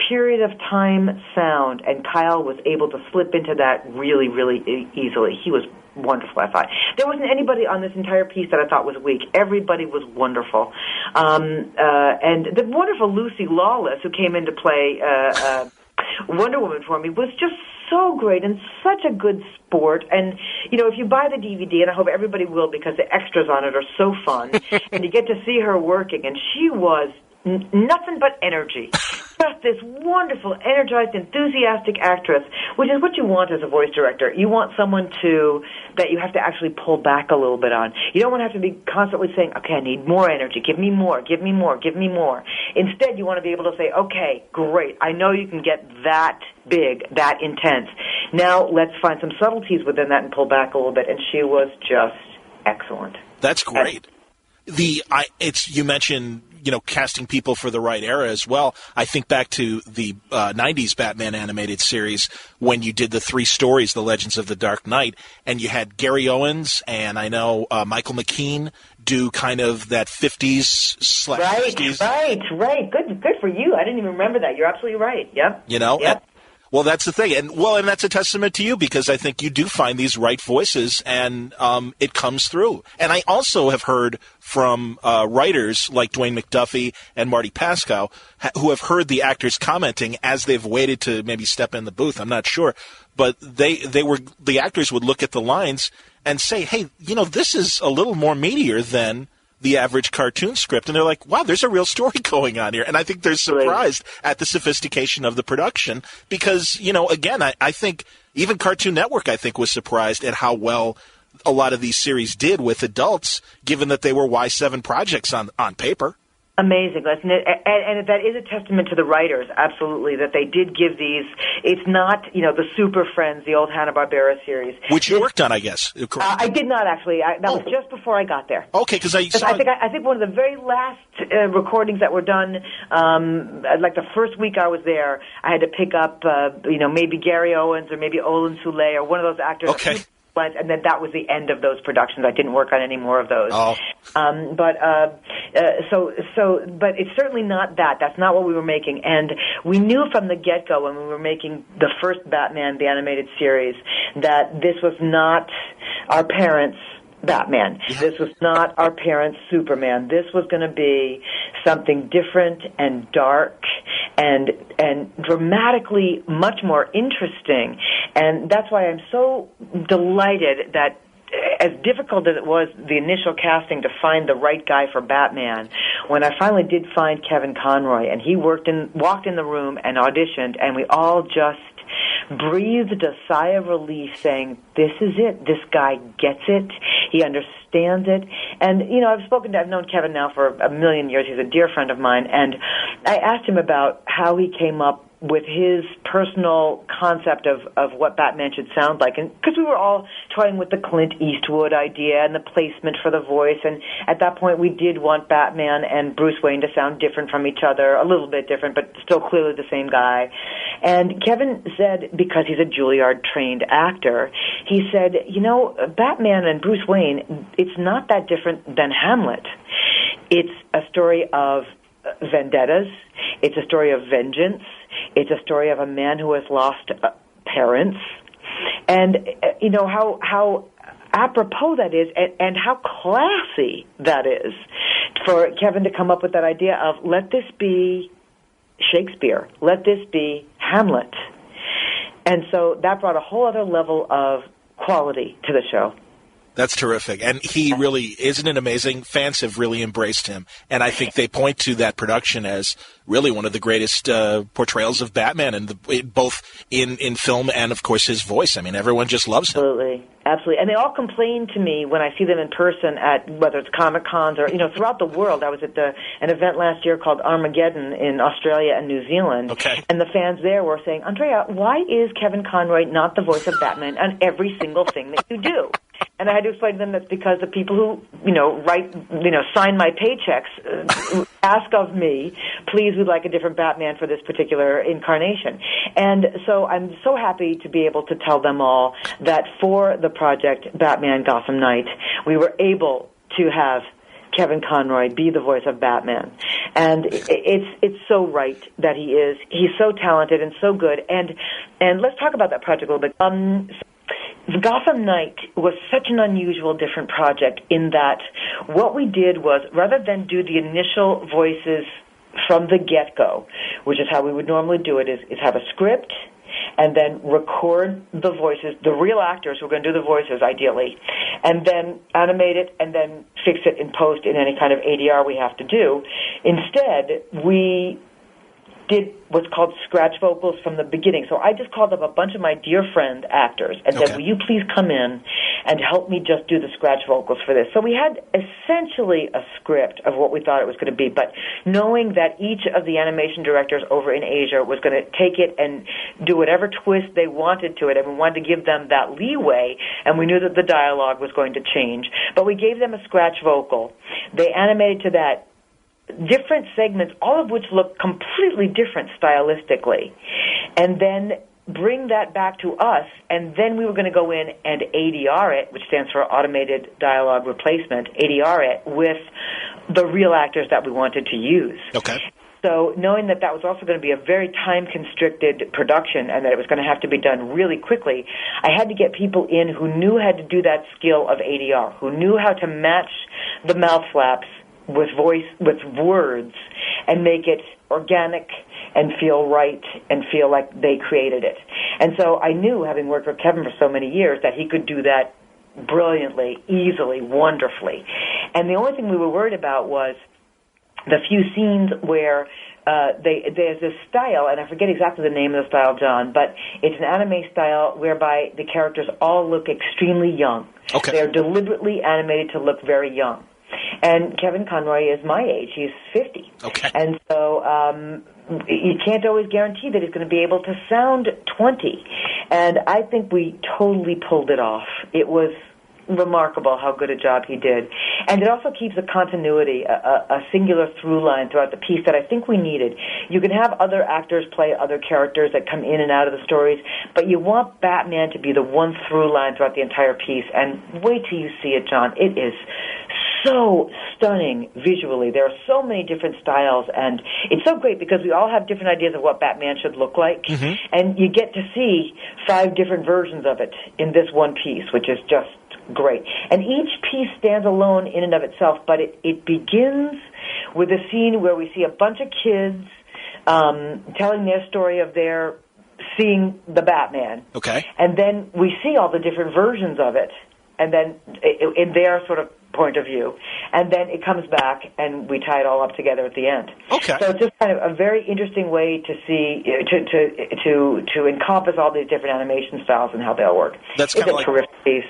period of time sound, and Kyle was able to slip into that really, really easily. He was wonderful, I thought. There wasn't anybody on this entire piece that I thought was weak. Everybody was wonderful. And the wonderful Lucy Lawless, who came in to play Wonder Woman for me, was just so great and such a good sport. And, if you buy the DVD, and I hope everybody will because the extras on it are so fun, and you get to see her working, and she was nothing but energy. Just this wonderful, energized, enthusiastic actress, which is what you want as a voice director. You want someone that you have to actually pull back a little bit on. You don't want to have to be constantly saying, okay, I need more energy, give me more, give me more, give me more. Instead, you want to be able to say, okay, great, I know you can get that big, that intense. Now let's find some subtleties within that and pull back a little bit. And she was just excellent. That's great. You mentioned, casting people for the right era as well. I think back to the 90s Batman animated series when you did the 3 stories, The Legends of the Dark Knight, and you had Gary Owens and I know Michael McKean do kind of that 50s /60s. Right. Good for you. I didn't even remember that. You're absolutely right. Yep. Yep. Well, that's the thing. And that's a testament to you, because I think you do find these right voices, and it comes through. And I also have heard from writers like Dwayne McDuffie and Marty Pascoe who have heard the actors commenting as they've waited to maybe step in the booth. I'm not sure. But the actors would look at the lines and say, hey, this is a little more meatier than the average cartoon script, and they're like, wow, there's a real story going on here. And I think they're surprised at the sophistication of the production because, again, I think even Cartoon Network, I think, was surprised at how well a lot of these series did with adults, given that they were Y7 projects on paper. Amazing, isn't it? And that is a testament to the writers, absolutely, that they did give these. It's not, the Super Friends, the old Hanna-Barbera series. Which you worked on, I guess. I did not, actually. That was just before I got there. Okay, because I think one of the very last recordings that were done, like the first week I was there, I had to pick up, maybe Gary Owens or maybe Olin Soule or one of those actors. Okay. And then that was the end of those productions. I didn't work on any more of those. Oh. But it's certainly not that. That's not what we were making. And we knew from the get-go when we were making the first Batman, the animated series, that this was not our parents' Batman. Yeah. This was not our parents' Superman. This was going to be something different and dark and dramatically much more interesting. And that's why I'm so delighted that, as difficult as it was, the initial casting to find the right guy for Batman, when I finally did find Kevin Conroy, and he walked in the room and auditioned, and we all just breathed a sigh of relief saying, this is it. This guy gets it. He understands it. And, I've known Kevin now for a million years. He's a dear friend of mine. And I asked him about how he came up with his personal concept of what Batman should sound like. And because we were all toying with the Clint Eastwood idea and the placement for the voice. And at that point, we did want Batman and Bruce Wayne to sound different from each other, a little bit different, but still clearly the same guy. And Kevin said, because he's a Juilliard-trained actor, he said, Batman and Bruce Wayne, it's not that different than Hamlet. It's a story of vendettas. It's a story of vengeance. It's a story of a man who has lost parents. And, how apropos that is and how classy that is for Kevin to come up with that idea of, let this be Shakespeare. Let this be Hamlet. And so that brought a whole other level of quality to the show. That's terrific. And he really, isn't it amazing? Fans have really embraced him. And I think they point to that production as really one of the greatest portrayals of Batman, and both in film and, of course, his voice. I mean, everyone just loves him. Absolutely. And they all complain to me when I see them in person at, whether it's Comic-Cons or, throughout the world. I was at an event last year called Armageddon in Australia and New Zealand. Okay. And the fans there were saying, Andrea, why is Kevin Conroy not the voice of Batman on every single thing that you do? And I had to explain to them that's because the people who, sign my paychecks ask of me, please, we'd like a different Batman for this particular incarnation. And so I'm so happy to be able to tell them all that for the project Batman Gotham Knight, we were able to have Kevin Conroy be the voice of Batman. And it's so right that he is. He's so talented and so good. And let's talk about that project a little bit. Gotham Knight was such an unusual, different project in that what we did was, rather than do the initial voices from the get-go, which is how we would normally do it, is have a script and then record the voices, the real actors who are going to do the voices, ideally, and then animate it and then fix it in post in any kind of ADR we have to do. Instead, we did what's called scratch vocals from the beginning. So I just called up a bunch of my dear friend actors and said, will you please come in and help me just do the scratch vocals for this? So we had essentially a script of what we thought it was going to be, but knowing that each of the animation directors over in Asia was going to take it and do whatever twist they wanted to it, and we wanted to give them that leeway, and we knew that the dialogue was going to change. But we gave them a scratch vocal. They animated to that, different segments, all of which look completely different stylistically, and then bring that back to us, and then we were going to go in and ADR it, which stands for Automated Dialogue Replacement, ADR it with the real actors that we wanted to use. Okay. So knowing that that was also going to be a very time-constricted production and that it was going to have to be done really quickly, I had to get people in who knew how to do that skill of ADR, who knew how to match the mouth flaps with words and make it organic and feel right and feel like they created it. And so I knew, having worked with Kevin for so many years, that he could do that brilliantly, easily, wonderfully. And the only thing we were worried about was the few scenes where there's this style, and I forget exactly the name of the style, John, but it's an anime style whereby the characters all look extremely young. Okay. They're deliberately animated to look very young. And Kevin Conroy is my age. He's 50. Okay. And so you can't always guarantee that he's going to be able to sound 20. And I think we totally pulled it off. It was remarkable how good a job he did. And it also keeps a continuity, a singular through line throughout the piece that I think we needed. You can have other actors play other characters that come in and out of the stories, but you want Batman to be the one through line throughout the entire piece. And wait till you see it, John. It is so stunning visually. There are so many different styles, and it's so great because we all have different ideas of what Batman should look like, and you get to see 5 different versions of it in this one piece, which is just great. And each piece stands alone in and of itself, but it begins with a scene where we see a bunch of kids telling their story of their seeing the Batman. Okay. And then we see all the different versions of it, and then in their sort of point of view, and then it comes back and we tie it all up together at the end. Okay. So it's just kind of a very interesting way to see to encompass all these different animation styles and how they'll work. That's it's kind of a like terrific piece.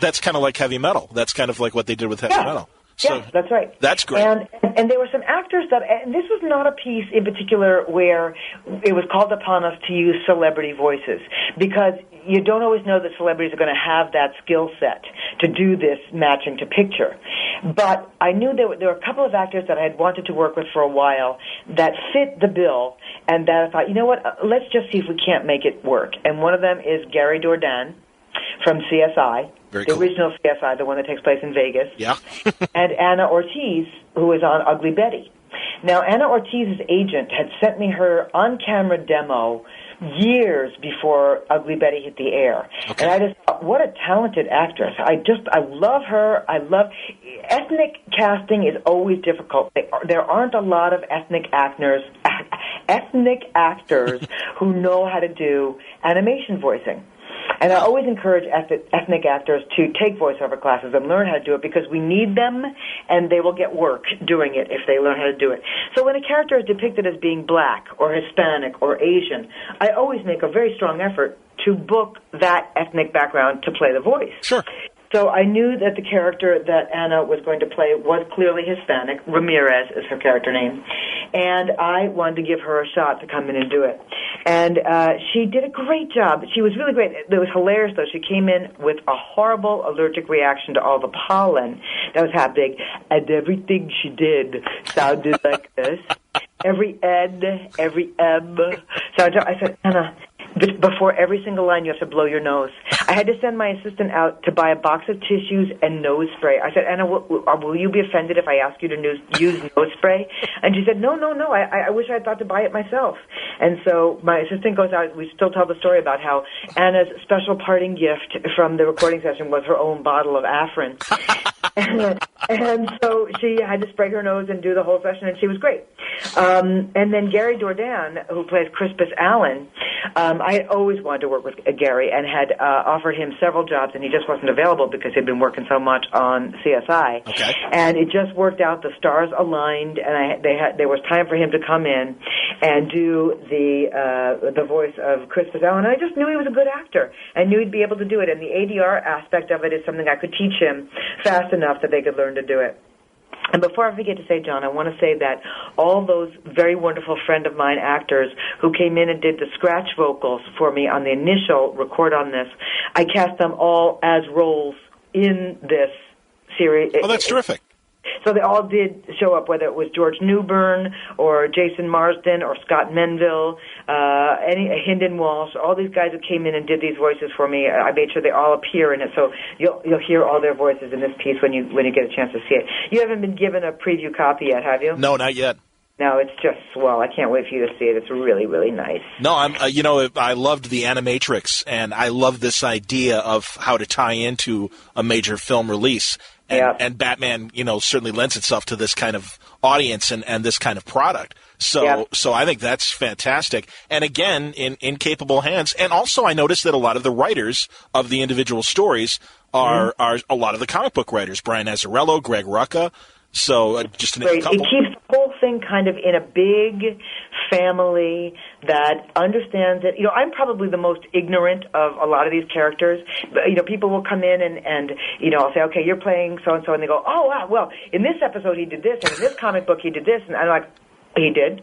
That's kind of like heavy metal. That's kind of like what they did with heavy metal. So yeah, that's right. That's great. And there were some actors that, and this was not a piece in particular where it was called upon us to use celebrity voices, because you don't always know that celebrities are going to have that skill set to do this matching to picture. But I knew there were a couple of actors that I had wanted to work with for a while that fit the bill, and that I thought, you know what, let's just see if we can't make it work. And one of them is Gary Dourdan from CSI. Very the cool. original CSI, the one that takes place in Vegas. Yeah. And Anna Ortiz, who is on Ugly Betty. Now, Anna Ortiz's agent had sent me her on-camera demo years before Ugly Betty hit the air. Okay. And I just thought, what a talented actress. I love her. Ethnic casting is always difficult. There aren't a lot of ethnic actors who know how to do animation voicing. And I always encourage ethnic actors to take voiceover classes and learn how to do it, because we need them, and they will get work doing it if they learn how to do it. So when a character is depicted as being black or Hispanic or Asian, I always make a very strong effort to book that ethnic background to play the voice. Sure. So I knew that the character that Anna was going to play was clearly Hispanic. Ramirez is her character name. And I wanted to give her a shot to come in and do it. And she did a great job. She was really great. It was hilarious, though. She came in with a horrible allergic reaction to all the pollen that was happening, and everything she did sounded like this. Every N, every M. So I said, Anna, before every single line, you have to blow your nose. I had to send my assistant out to buy a box of tissues and nose spray. I said, Anna, will you be offended if I ask you to use nose spray? And she said, no. I wish I had thought to buy it myself. And so my assistant goes out. We still tell the story about how Anna's special parting gift from the recording session was her own bottle of Afrin. And so she had to spray her nose and do the whole session, and she was great. And then Gary Dourdan, who plays Crispus Allen, I had always wanted to work with Gary and had offered him several jobs, and he just wasn't available because he'd been working so much on CSI. Okay. And it just worked out. The stars aligned, and there was time for him to come in and do the voice of Crispus Allen. And I just knew he was a good actor. I knew he'd be able to do it, and the ADR aspect of it is something I could teach him fast enough that they could learn to do it. And before I forget to say, John, I want to say that all those very wonderful friend of mine actors who came in and did the scratch vocals for me on the initial record on this, I cast them all as roles in this series. Oh, that's terrific. So they all did show up, whether it was George Newbern or Jason Marsden or Scott Menville, Hynden Walsh, all these guys who came in and did these voices for me. I made sure they all appear in it, so you'll hear all their voices in this piece when you get a chance to see it. You haven't been given a preview copy yet, have you? No, not yet. No, it's just swell. I can't wait for you to see it. It's really, really nice. No, I loved the Animatrix, and I love this idea of how to tie into a major film release. And Batman, certainly lends itself to this kind of audience and this kind of product. So I think that's fantastic. And again, in capable hands. And also I noticed that a lot of the writers of the individual stories are a lot of the comic book writers. Brian Azzarello, Greg Rucka. So just a couple. It keeps the whole thing kind of in a big family that understands it. I'm probably the most ignorant of a lot of these characters. People will come in and I'll say, okay, you're playing so-and-so, and they go, oh, wow, well, in this episode he did this, and in this comic book he did this, and I'm like, he did.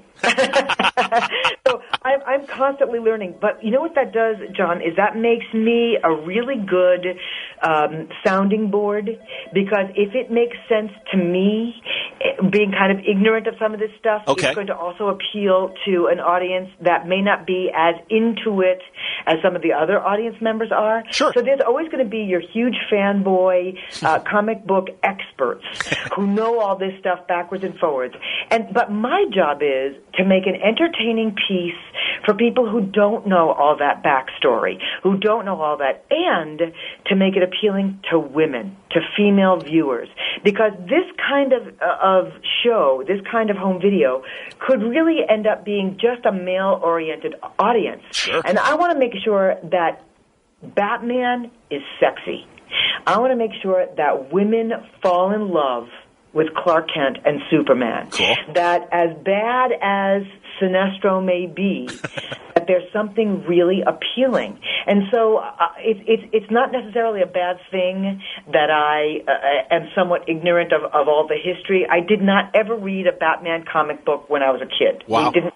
So I'm constantly learning. But you know what that does, John, is that makes me a really good sounding board, because if it makes sense to me, being kind of ignorant of some of this stuff, it's going to also appeal to an audience that may not be as into it as some of the other audience members are. Sure. So there's always going to be your huge fanboy comic book experts who know all this stuff backwards and forwards. But my job is to make an entertaining piece for people who don't know all that backstory, who don't know all that, and to make it appealing to women, to female viewers. Because this kind of show, this kind of home video, could really end up being just a male-oriented audience. Sure. And I want to make sure that Batman is sexy. I want to make sure that women fall in love with Clark Kent and Superman. Cool. That as bad as Sinestro may be, that there's something really appealing. And so it's not necessarily a bad thing that I am somewhat ignorant of all the history. I did not ever read a Batman comic book when I was a kid. Wow. We didn't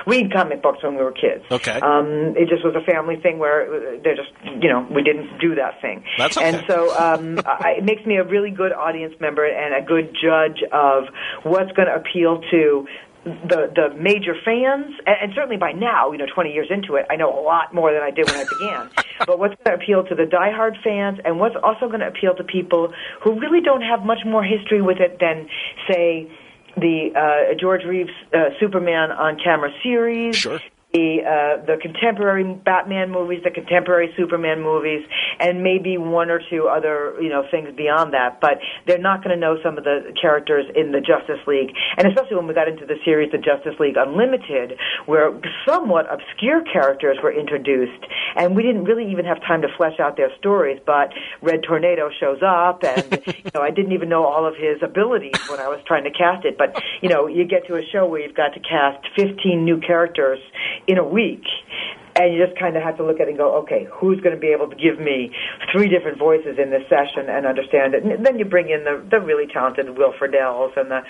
read comic books when we were kids. Okay. It just was a family thing where they're just, we didn't do that thing. That's okay. And so it makes me a really good audience member and a good judge of what's going to appeal to the major fans, and certainly by now, 20 years into it, I know a lot more than I did when I began. But what's going to appeal to the diehard fans, and what's also going to appeal to people who really don't have much more history with it than, say, the George Reeves Superman on camera series, sure, the contemporary Batman movies, the contemporary Superman movies, and maybe one or two other things beyond that. But they're not going to know some of the characters in the Justice League, and especially when we got into the series, the Justice League Unlimited, where somewhat obscure characters were introduced, and we didn't really even have time to flesh out their stories. But Red Tornado shows up, and I didn't even know all of his abilities when I was trying to cast it. But you get to a show where you've got to cast 15 new characters in a week, and you just kind of have to look at it and go, okay, who's going to be able to give me 3 different voices in this session and understand it? And then you bring in the really talented Will Friedles and the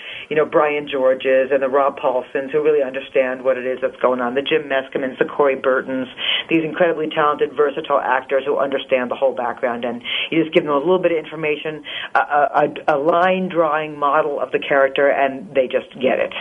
Brian Georges and the Rob Paulsons, who really understand what it is that's going on, the Jim Meskamins, the Corey Burtons, these incredibly talented, versatile actors who understand the whole background, and you just give them a little bit of information, a line-drawing model of the character, and they just get it.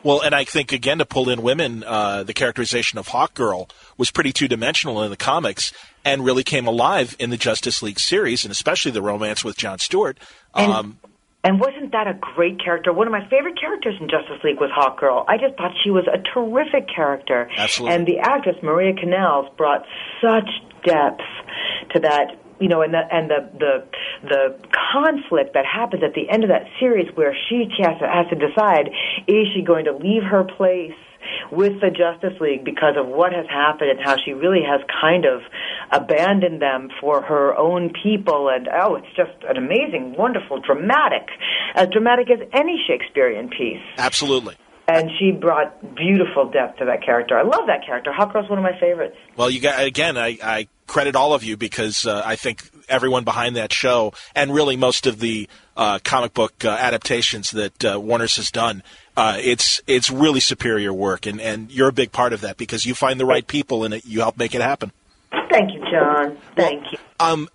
Well, and I think, again, to pull in women, the characterization of Hawkgirl was pretty two-dimensional in the comics and really came alive in the Justice League series, and especially the romance with Jon Stewart. And wasn't that a great character? One of my favorite characters in Justice League was Hawkgirl. I just thought she was a terrific character. Absolutely. And the actress, Maria Canals, brought such depth to that. And the conflict that happens at the end of that series, where she has to decide, is she going to leave her place with the Justice League because of what has happened, and how she really has kind of abandoned them for her own people. And it's just an amazing, wonderful, as dramatic as any Shakespearean piece. Absolutely. And she brought beautiful depth to that character. I love that character. Hawkgirl's one of my favorites. Well, I credit all of you, because I think everyone behind that show, and really most of the comic book adaptations that Warner's has done, it's really superior work, and you're a big part of that, because you find the right people and you help make it happen. Thank you, John. Thank you.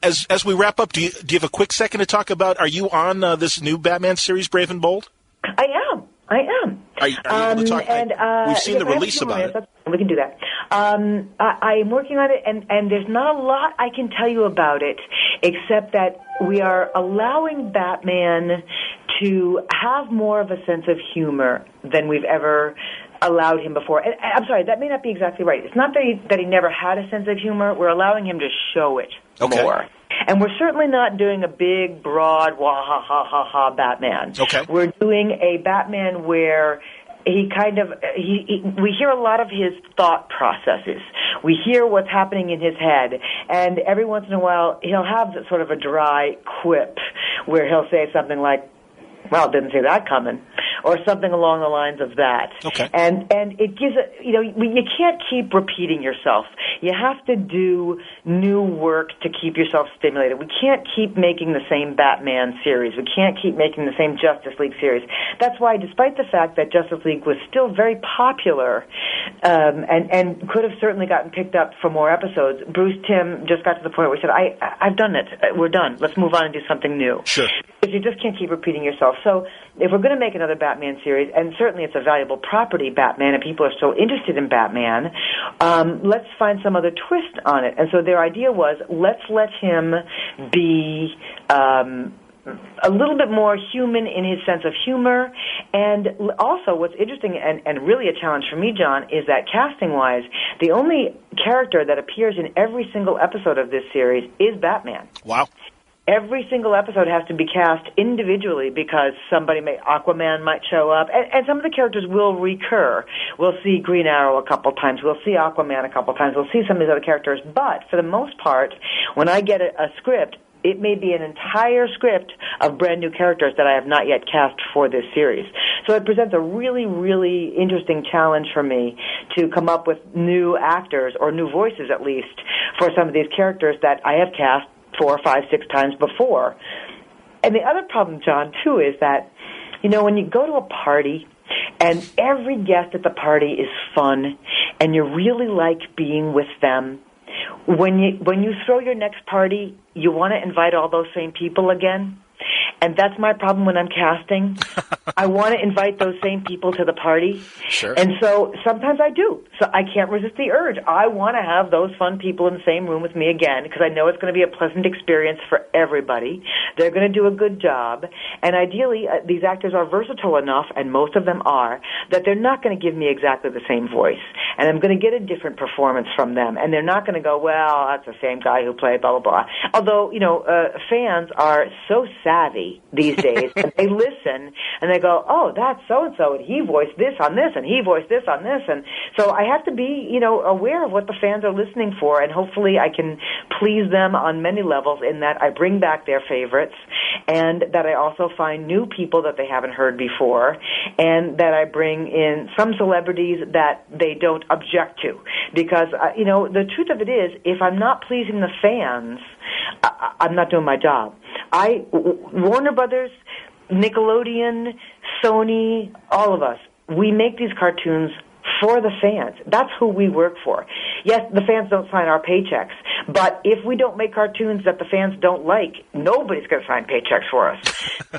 As we wrap up, do you have a quick second to talk about? Are you on this new Batman series, Brave and Bold? I am. Are you able to talk? We've seen the release about it. We can do that. I'm working on it, and there's not a lot I can tell you about it, except that we are allowing Batman to have more of a sense of humor than we've ever allowed him before. And I'm sorry, that may not be exactly right. It's not that he never had a sense of humor. We're allowing him to show it more. And we're certainly not doing a big, broad, wah, ha, ha, ha, ha Batman. Okay. We're doing a Batman where we hear a lot of his thought processes. We hear what's happening in his head, and every once in a while he'll have sort of a dry quip where he'll say something like, well, didn't see that coming, or something along the lines of that. Okay. And it gives you can't keep repeating yourself. You have to do new work to keep yourself stimulated. We can't keep making the same Batman series. We can't keep making the same Justice League series. That's why, despite the fact that Justice League was still very popular, and could have certainly gotten picked up for more episodes, Bruce Timm just got to the point where he said, I've done it. We're done. Let's move on and do something new. Sure. Because you just can't keep repeating yourself. So if we're going to make another Batman series, and certainly it's a valuable property, Batman, and people are still interested in Batman, let's find some other twist on it. And so their idea was, let's let him be a little bit more human in his sense of humor. And also what's interesting and really a challenge for me, John, is that casting-wise, the only character that appears in every single episode of this series is Batman. Wow. Every single episode has to be cast individually because Aquaman might show up, and some of the characters will recur. We'll see Green Arrow a couple times. We'll see Aquaman a couple times. We'll see some of these other characters. But for the most part, when I get a script, it may be an entire script of brand new characters that I have not yet cast for this series. So it presents a really, really interesting challenge for me to come up with new actors, or new voices at least, for some of these characters that I have cast 4, 5, 6 times before. And the other problem, John, too, is that, when you go to a party and every guest at the party is fun and you really like being with them, when you throw your next party, you want to invite all those same people again. And that's my problem when I'm casting. I want to invite those same people to the party. Sure. And so sometimes I do. So I can't resist the urge. I want to have those fun people in the same room with me again because I know it's going to be a pleasant experience for everybody. They're going to do a good job. And ideally, these actors are versatile enough, and most of them are, that they're not going to give me exactly the same voice. And I'm going to get a different performance from them. And they're not going to go, well, that's the same guy who played blah, blah, blah. Although, fans are so savvy these days, and they listen, and they go, oh, that's so-and-so, and he voiced this on this, and he voiced this on this. And so I have to be, aware of what the fans are listening for, and hopefully I can please them on many levels in that I bring back their favorites, and that I also find new people that they haven't heard before, and that I bring in some celebrities that they don't object to. Because, the truth of it is, if I'm not pleasing the fans, I'm not doing my job. Warner Brothers, Nickelodeon, Sony, all of us, we make these cartoons for the fans. That's who we work for. Yes, the fans don't sign our paychecks, but if we don't make cartoons that the fans don't like, nobody's going to sign paychecks for us.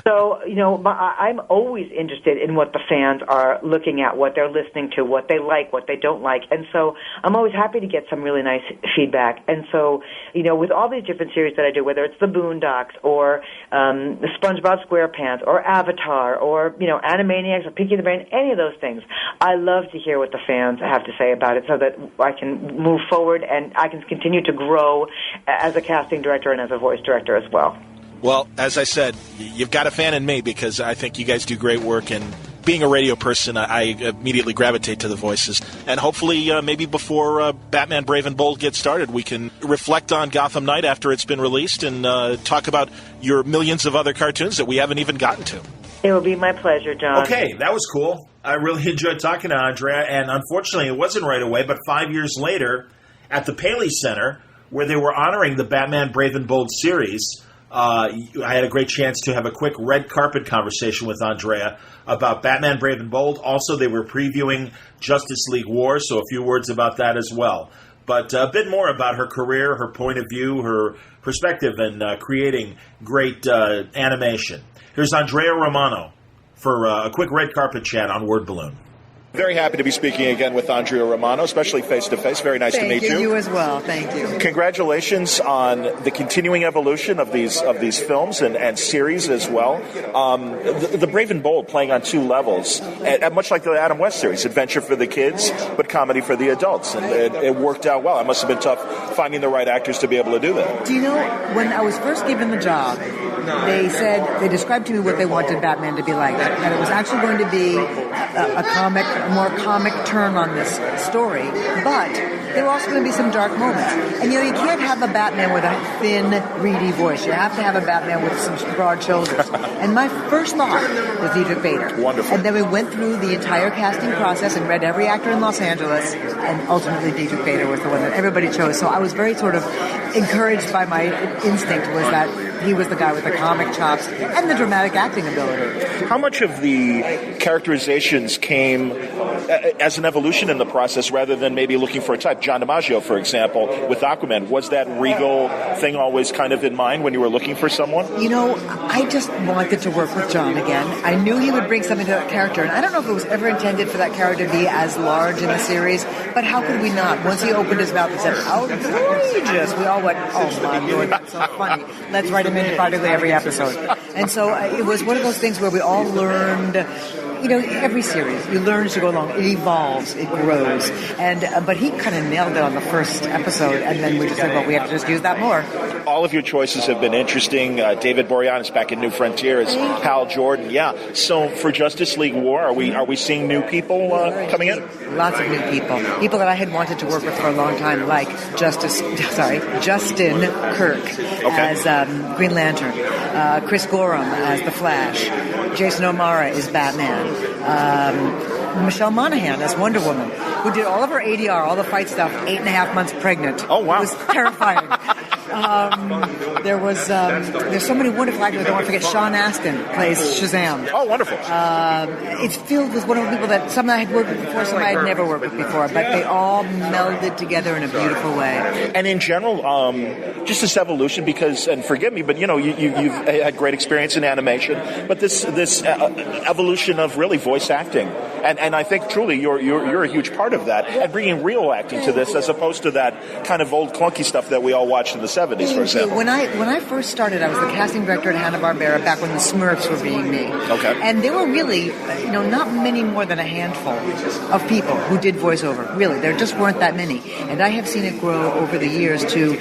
So, I'm always interested in what the fans are looking at, what they're listening to, what they like, what they don't like. And so I'm always happy to get some really nice feedback. And so, with all these different series that I do, whether it's the Boondocks or the SpongeBob SquarePants or Avatar or, Animaniacs or Pinky and the Brain, any of those things, I love to hear what the fans have to say about it so that I can move forward and I can continue to grow as a casting director and as a voice director as well. Well, as I said, you've got a fan in me because I think you guys do great work, and being a radio person, I immediately gravitate to the voices. And hopefully, maybe before Batman Brave and Bold gets started, we can reflect on Gotham Knight after it's been released and talk about your millions of other cartoons that we haven't even gotten to. It will be my pleasure, John. Okay, that was cool. I really enjoyed talking to Andrea, and unfortunately it wasn't right away, but 5 years later at the Paley Center, where they were honoring the Batman Brave and Bold series, I had a great chance to have a quick red carpet conversation with Andrea about Batman Brave and Bold. Also, they were previewing Justice League War, so a few words about that as well. But a bit more about her career, her point of view, her perspective in creating great animation. Here's Andrea Romano for a quick red carpet chat on Word Balloon. Very happy to be speaking again with Andrea Romano, especially face-to-face. Very nice to meet you. Thank you as well. Thank you. Congratulations on the continuing evolution of these films and series as well. The Brave and Bold playing on two levels, much like the Adam West series, adventure for the kids, but comedy for the adults. And it worked out well. It must have been tough finding the right actors to be able to do that. Do you know, when I was first given the job, they described to me what they wanted Batman to be like, that it was actually going to be a more comic turn on this story, but there were also going to be some dark moments. And you can't have a Batman with a thin, reedy voice. You have to have a Batman with some broad shoulders. And my first thought was Diedrich Bader. Wonderful. And then we went through the entire casting process and read every actor in Los Angeles, and ultimately Diedrich Bader was the one that everybody chose. So I was very sort of encouraged by my instinct was that he was the guy with the comic chops and the dramatic acting ability. How much of the characterizations came as an evolution in the process rather than maybe looking for a type? John DiMaggio, for example, with Aquaman, was that regal thing always kind of in mind when you were looking for someone? I just wanted to work with John again. I knew he would bring something to that character, and I don't know if it was ever intended for that character to be as large in the series, but how could we not? Once he opened his mouth and said, outrageous, we all went, oh my Lord, that's so funny. Let's write him into practically every episode. And so it was one of those things where we all learned, every series, you learn as you go along. It evolves, it grows. But he kind of nailed it on the first episode, and then we just said, well, we have to just use that more. All of your choices have been interesting. David Boreanaz back in New Frontiers, Hal Jordan, yeah. So for Justice League War, are we seeing new people coming in? Lots of new people that I had wanted to work with for a long time, like Justin Kirk as Green Lantern, Chris Gorham as the Flash, Jason O'Mara is Batman, Michelle Monaghan as Wonder Woman, who did all of her ADR, all the fight stuff, 8.5 months pregnant. Oh, wow. It was terrifying. There's so many wonderful actors. I don't want to forget Sean Astin plays Shazam. Oh, wonderful. It's filled with wonderful people that some I had worked with before, some I had never worked with before, but they all melded together in a beautiful way. And in general, just this evolution, because, and forgive me, but you've had great experience in animation, but this evolution of really voice acting, and I think truly you're a huge part of that, and bringing real acting to this as opposed to that kind of old clunky stuff that we all watched in the 70s, for example. When I first started, I was the casting director at Hanna-Barbera back when the Smurfs were being made. Okay. And there were really, not many more than a handful of people who did voiceover. Really, there just weren't that many. And I have seen it grow over the years to,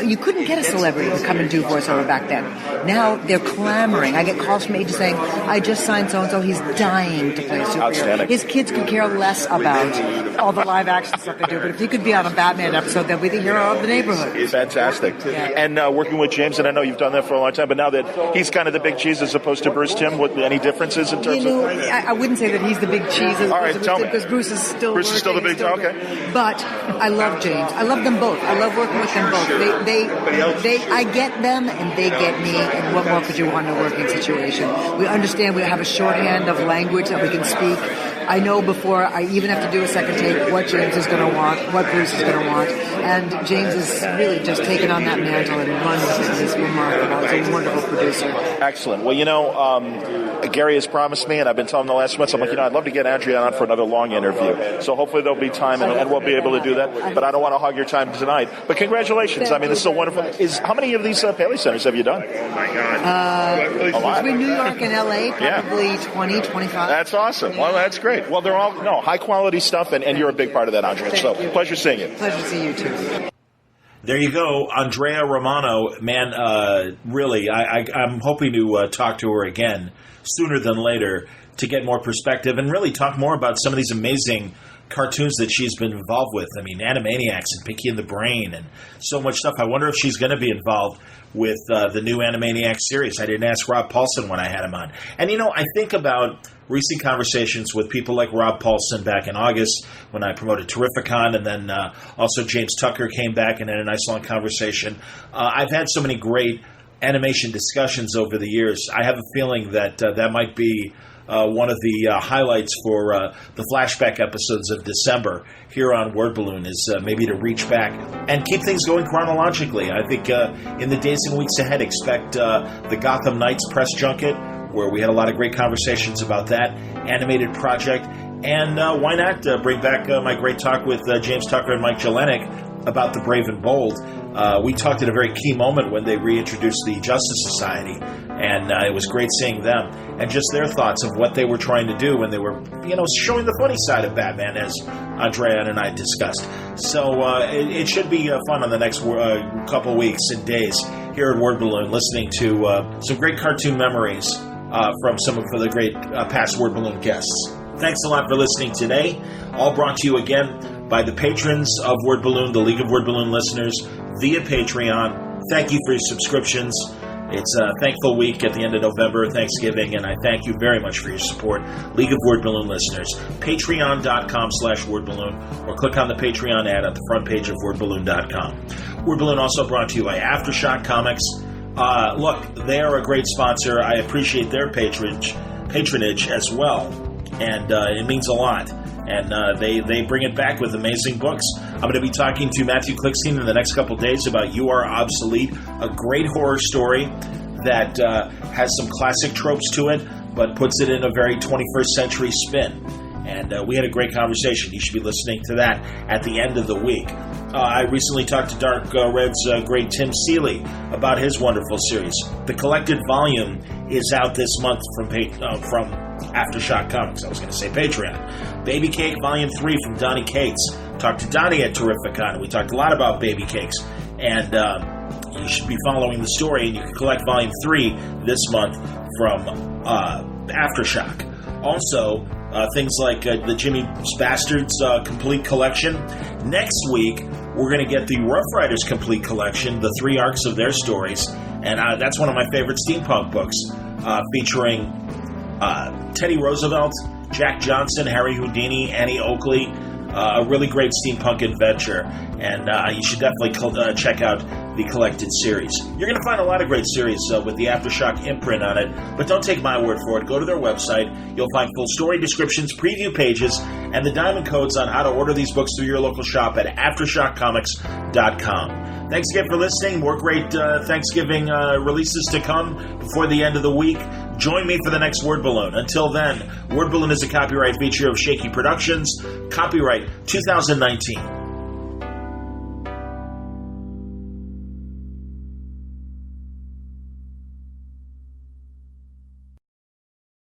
you couldn't get a celebrity to come and do voiceover back then. Now they're clamoring. I get calls from agents saying, I just signed so-and-so, he's dying to play a superhero. Outstanding. His kids could care less about all the live action stuff they do, but if he could be on a Batman episode, they'll be the hero of the neighborhood. Fantastic. Yeah. And working with James, and I know you've done that for a long time, but now that he's kind of the big cheese as opposed to Bruce Timm, any differences in terms of... I wouldn't say that he's the big cheese as opposed to Bruce Timm, because Bruce is still the big... Okay. But I love James. I love them both. I love working with them both. I get them, and they get me, and what more could you want in a working situation? We understand we have a shorthand of language that we can speak. I know before I even have to do a second take what James is going to want, what Bruce is going to want, and James is really just taking on that mantle and runs it. He's remarkable. He's a wonderful producer. Excellent. Well, Gary has promised me, and I've been telling him the last months, I'm like, I'd love to get Andrea on for another long interview. So hopefully there'll be time, and we'll be able to do that. But I don't want to hog your time tonight. But congratulations. I mean, this is so wonderful. How many of these Paley Centers have you done? A lot. Between New York and LA, probably 20, 25. That's awesome. Well, that's great. Well, they're all high quality stuff, and you're a big part of that, Andrea. So pleasure seeing you. Pleasure to see you too. There you go, Andrea Romano. Man, really, I'm hoping to talk to her again sooner than later to get more perspective and really talk more about some of these amazing cartoons that she's been involved with. I mean, Animaniacs and Pinky and the Brain and so much stuff. I wonder if she's going to be involved with the new Animaniacs series. I didn't ask Rob Paulson when I had him on. And, I think about recent conversations with people like Rob Paulson back in August when I promoted Terrificon, and then also James Tucker came back and had a nice long conversation. I've had so many great animation discussions over the years. I have a feeling that that might be one of the highlights for the flashback episodes of December here on Word Balloon is maybe to reach back and keep things going chronologically. I think in the days and weeks ahead, expect the Gotham Knights press junket, where we had a lot of great conversations about that animated project. And why not bring back my great talk with James Tucker and Mike Jelenic about The Brave and Bold. We talked at a very key moment when they reintroduced the Justice Society, and it was great seeing them and just their thoughts of what they were trying to do when they were, showing the funny side of Batman, as Andrea and I discussed. So it should be fun on the next couple weeks and days here at Word Balloon, listening to some great cartoon memories from some of the great past Word Balloon guests. Thanks a lot for listening today. All brought to you again by the patrons of Word Balloon, the League of Word Balloon listeners, via Patreon. Thank you for your subscriptions. It's a thankful week at the end of November, Thanksgiving, and I thank you very much for your support. League of Word Balloon listeners, patreon.com/wordballoon, or click on the Patreon ad at the front page of wordballoon.com. Word Balloon also brought to you by Aftershock Comics. Look, they are a great sponsor. I appreciate their patronage as well, and it means a lot. And they bring it back with amazing books. I'm going to be talking to Matthew Klickstein in the next couple days about You Are Obsolete, a great horror story that has some classic tropes to it, but puts it in a very 21st century spin. And we had a great conversation. You should be listening to that at the end of the week. I recently talked to Dark Red's great Tim Seeley about his wonderful series. The collected volume is out this month from Aftershock Comics. I was going to say Patreon. Baby Cake Volume 3 from Donnie Cates. Talked to Donnie at Terrificon, and we talked a lot about baby cakes. And you should be following the story, and you can collect Volume 3 this month from Aftershock. Also, things like the Jimmy Bastards Complete Collection. Next week, we're going to get the Rough Riders Complete Collection, the 3 arcs of their stories. And that's one of my favorite steampunk books, featuring Teddy Roosevelt, Jack Johnson, Harry Houdini, Annie Oakley. A really great steampunk adventure, and you should definitely check out the collected series. You're going to find a lot of great series with the Aftershock imprint on it, but don't take my word for it. Go to their website. You'll find full story descriptions, preview pages, and the diamond codes on how to order these books through your local shop at AftershockComics.com. Thanks again for listening. More great Thanksgiving releases to come before the end of the week. Join me for the next Word Balloon. Until then, Word Balloon is a copyright feature of Shaky Productions. Copyright 2019.